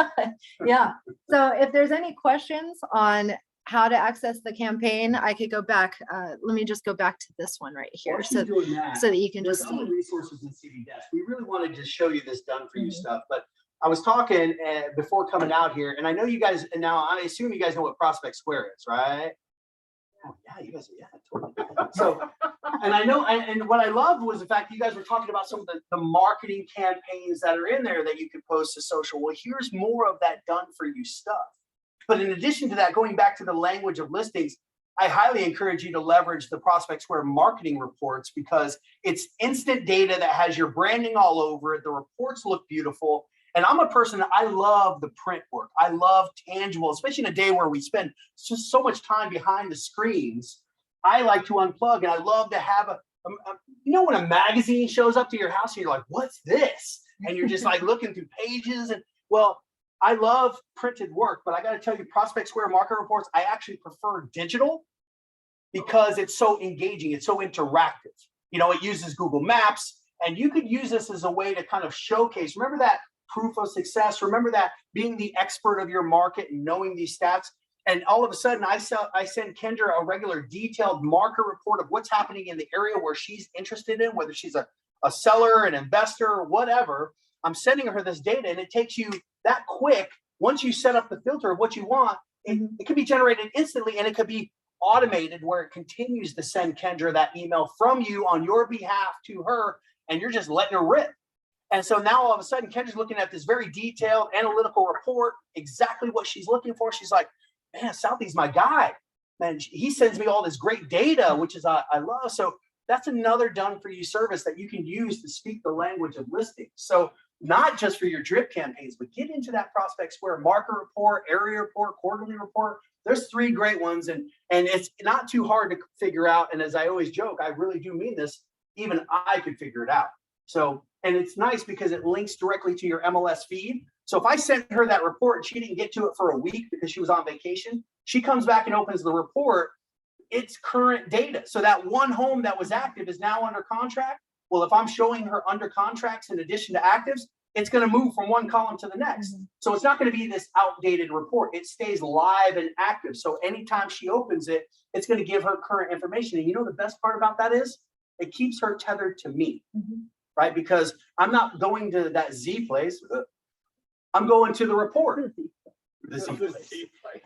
So if there's any questions on how to access the campaign, I could go back. Let me just go back to this one right here. While she's doing that, So that you can there's just other see. resources in CD Desk. We really wanted to show you this done for you stuff, but I was talking before coming out here, and I know you guys, and now I assume you guys know what Prospect Square is, right? Oh, yeah, you guys, yeah, totally. So, and I know, and what I loved was the fact that you guys were talking about some of the marketing campaigns that are in there that you could post to social. Well, here's more of that done for you stuff. But in addition to that, going back to the language of listings, I highly encourage you to leverage the Prospect Square marketing reports because it's instant data that has your branding all over it. The reports look beautiful. And I'm a person that I love the print work. I love tangible, especially in a day where we spend just so much time behind the screens. I like to unplug and I love to have you know, when a magazine shows up to your house and you're like, what's this? And you're just like looking through pages. And well, I love printed work, but I got to tell you, Prospect Square market reports, I actually prefer digital because it's so engaging. It's so interactive. You know, it uses Google Maps and you could use this as a way to kind of showcase. Remember that proof of success. Remember that being the expert of your market and knowing these stats. And all of a sudden I send Kendra a regular detailed market report of what's happening in the area where she's interested in, whether she's a seller, an investor, or whatever. I'm sending her this data and it takes you that quick. Once you set up the filter of what you want, it can be generated instantly and it could be automated where it continues to send Kendra that email from you on your behalf to her and you're just letting her rip. And so now all of a sudden, Kendra's looking at this very detailed analytical report, exactly what she's looking for. She's like, man, Southie's my guy. Man, he sends me all this great data, which is I love. So that's another done for you service that you can use to speak the language of listings. So not just for your drip campaigns, but get into that Prospect Square market report, area report, quarterly report. There's 3 great ones and it's not too hard to figure out. And as I always joke, I really do mean this, even I could figure it out. So, and it's nice because it links directly to your MLS feed. So if I sent her that report and she didn't get to it for a week because she was on vacation, she comes back and opens the report, it's current data. So that one home that was active is now under contract. Well, if I'm showing her under contracts in addition to actives, it's going to move from one column to the next. So it's not going to be this outdated report. It stays live and active. So anytime she opens it, it's going to give her current information. And you know the best part about that is it keeps her tethered to me, right? Because I'm not going to that Z place. I'm going to the report. The Z place.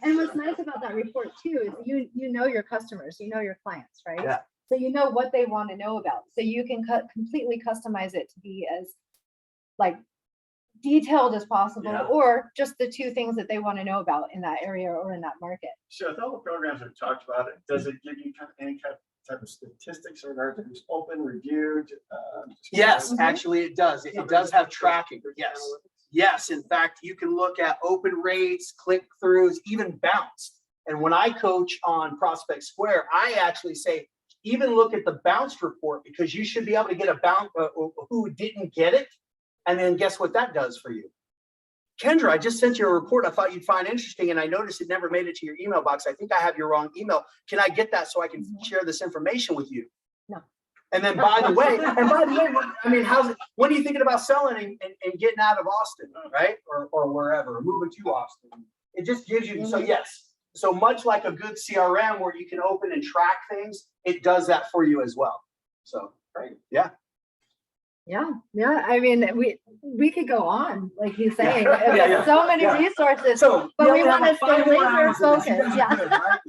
And what's nice about that report too is you know your customers, you know your clients, right? Yeah. So you know what they want to know about. So you can completely customize it to be as like detailed as possible, Yeah. or just the 2 things that they want to know about in that area or in that market. So with all the programs we've talked about, does it give you any type of statistics in regard to who's open, reviewed? Yes, actually it does. It does have tracking. Yes. Yes. In fact, you can look at open rates, click-throughs, even bounce. And when I coach on Prospect Square, I actually say, even look at the bounce report because you should be able to get a bounce who didn't get it. And then guess what that does for you? Kendra, I just sent you a report I thought you'd find interesting and I noticed it never made it to your email box. I think I have your wrong email. Can I get that so I can share this information with you? No. And then by the way, I mean, when are you thinking about selling and getting out of Austin, right? Or wherever, or moving to Austin? It just gives you, so yes. So much like a good CRM where you can open and track things, it does that for you as well. So, right. Yeah. Yeah. I mean, we could go on, like he's saying, Yeah. so many resources, So, but we only want to have stay 5 more laser hours of this. You focused. guys are Yeah. good, right?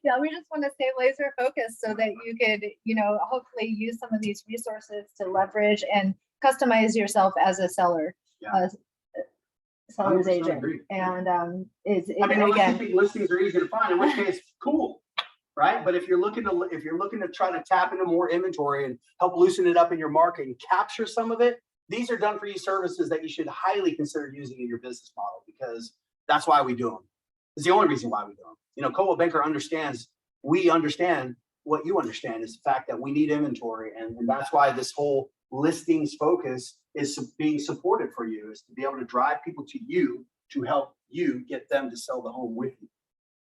Yeah, we just want to stay laser focused so that you could, hopefully use some of these resources to leverage and customize yourself as a seller, Yeah. seller's 100% agent. agree. And I mean, unless you again, think listings are easy to find, in which case, cool, right? But if you're looking to try to tap into more inventory and help loosen it up in your market and capture some of it, these are done for you services that you should highly consider using in your business model because that's why we do them. It's the only reason why we do them. Coldwell Banker understands. We understand what you understand is the fact that we need inventory, and that's why this whole listings focus is being supported for you, is to be able to drive people to you to help you get them to sell the home with you.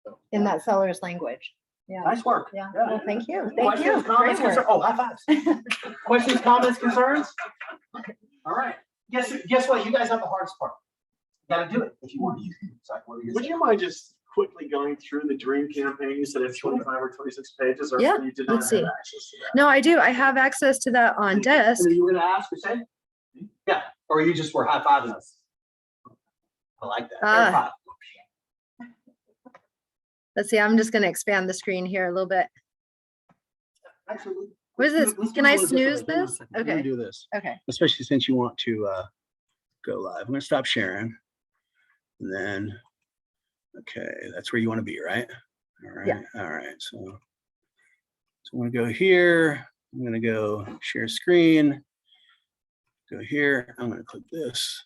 So, in that seller's language. Yeah. nice work. Yeah. Well, thank you. Thank Questions, you. comments, Great concerns? work. Oh, high fives. Questions, comments, concerns? All right. Guess what? You guys have the hardest part. You got to do it if you want to use it. Sorry, what were you gonna Would say? you mind just quickly going through the dream campaign? You said it's 25 or 26 pages, or Yeah, you did not let's have see. access to that? No, I do. I have access to that on desk. And you were going to ask or say? Yeah. Or you just were high-fiving us. I like that. Air five. Let's see, I'm just gonna expand the screen here a little bit. Absolutely. What is this? Let's do Can it a I little snooze differently. Hang on a this? second. I'm gonna Okay, do this, okay. especially since you want to go live. I'm gonna stop sharing. And then, okay, that's where you want to be, right? All right. Yeah. All right. So I'm gonna go here. I'm gonna go share screen. Go here. I'm gonna click this.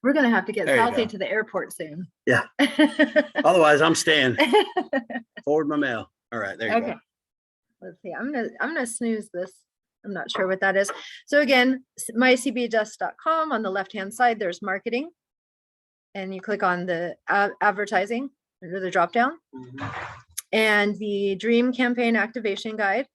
We're gonna have to get There you Southie go. to the airport soon. Yeah. Otherwise, I'm staying. Forward my mail. All right. There you Okay. go. Let's see, I'm gonna snooze this. I'm not sure what that is. So again, mycbdesk.com, on the left-hand side, there's marketing. And you click on the advertising under the drop-down. And the Dream Campaign Activation Guide.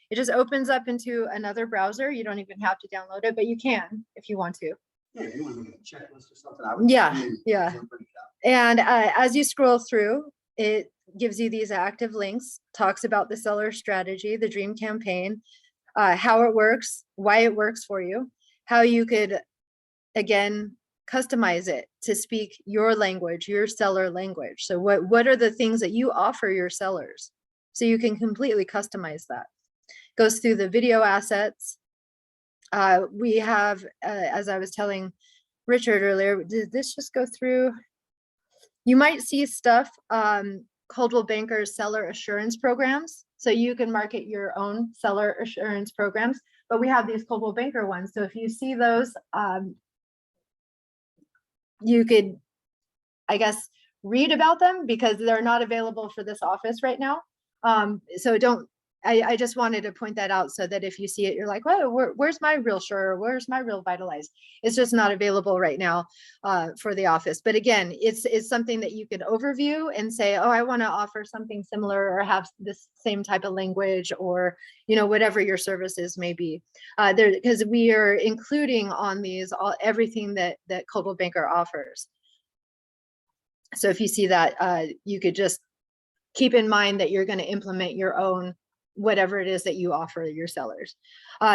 It just opens up into another browser. You don't even have to download it, but you can if you want to. Yeah, you want to make a checklist or something? I would Yeah, assume yeah. somebody got- And as you scroll through, it gives you these active links, talks about the seller strategy, the Dream Campaign, how it works, why it works for you, how you could, again, customize it to speak your language, your seller language. So what are the things that you offer your sellers? So you can completely customize that. Goes through the video assets. We have, as I was telling Richard earlier, did this just go through? You might see stuff, Coldwell Banker's seller assurance programs. So you can market your own seller assurance programs, but we have these Coldwell Banker ones. So if you see those, you could, I guess, read about them because they're not available for this office right now. So I just wanted to point that out so that if you see it, you're like, whoa, where's my Real Sure? Where's my Real Vitalize? It's just not available right now for the office. But again, it's something that you could overview and say, oh, I want to offer something similar or have this same type of language or, whatever your services may be. Because we are including on these everything that Coldwell Banker offers. So if you see that, you could just keep in mind that you're going to implement your own whatever it is that you offer your sellers.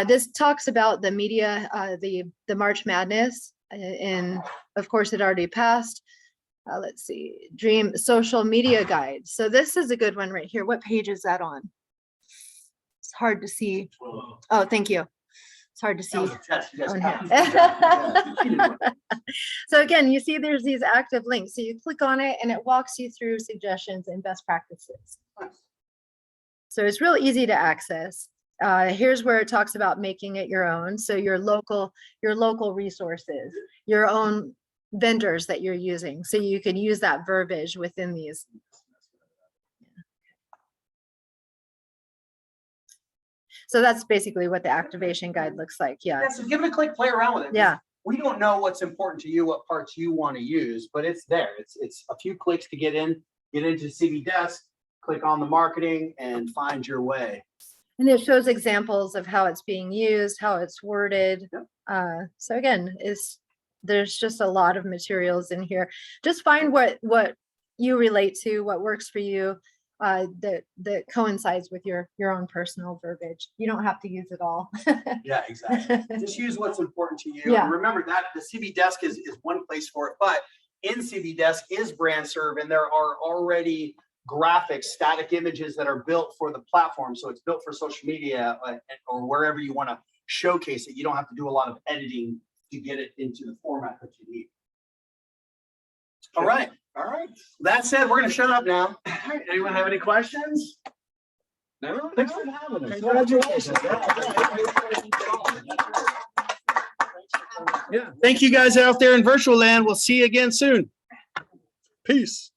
This talks about the media, the March Madness, and of course it already passed. Let's see, Dream Social Media Guide. So this is a good one right here. What page is that on? It's hard to see. Oh, thank you. It's hard to see. On here. So again, you see there's these active links. So you click on it and it walks you through suggestions and best practices. So it's real easy to access. Here's where it talks about making it your own. So your local resources, your own vendors that you're using. So you can use that verbiage within these. So that's basically what the activation guide looks like. Yeah. Yeah, so give it a click, play around with it. Yeah. We don't know what's important to you, what parts you want to use, but it's there. It's a few clicks to get into CV Desk, click on the marketing and find your way. And it shows examples of how it's being used, how it's worded. Yep. So again, there's just a lot of materials in here. Just find what you relate to, what works for you, that coincides with your own personal verbiage. You don't have to use it all. Yeah, exactly. Just use what's important to you. Yeah. And remember that the CV Desk is one place for it, but in CV Desk is BrandServe, and there are already graphics, static images that are built for the platform. So it's built for social media or wherever you want to showcase it. You don't have to do a lot of editing to get it into the format that you need. All right. All right. That said, we're going to shut up now. All right. Anyone have any questions? No? Thanks for having us. Congratulations. Yeah. Thank you guys out there in virtual land. We'll see you again soon. Peace.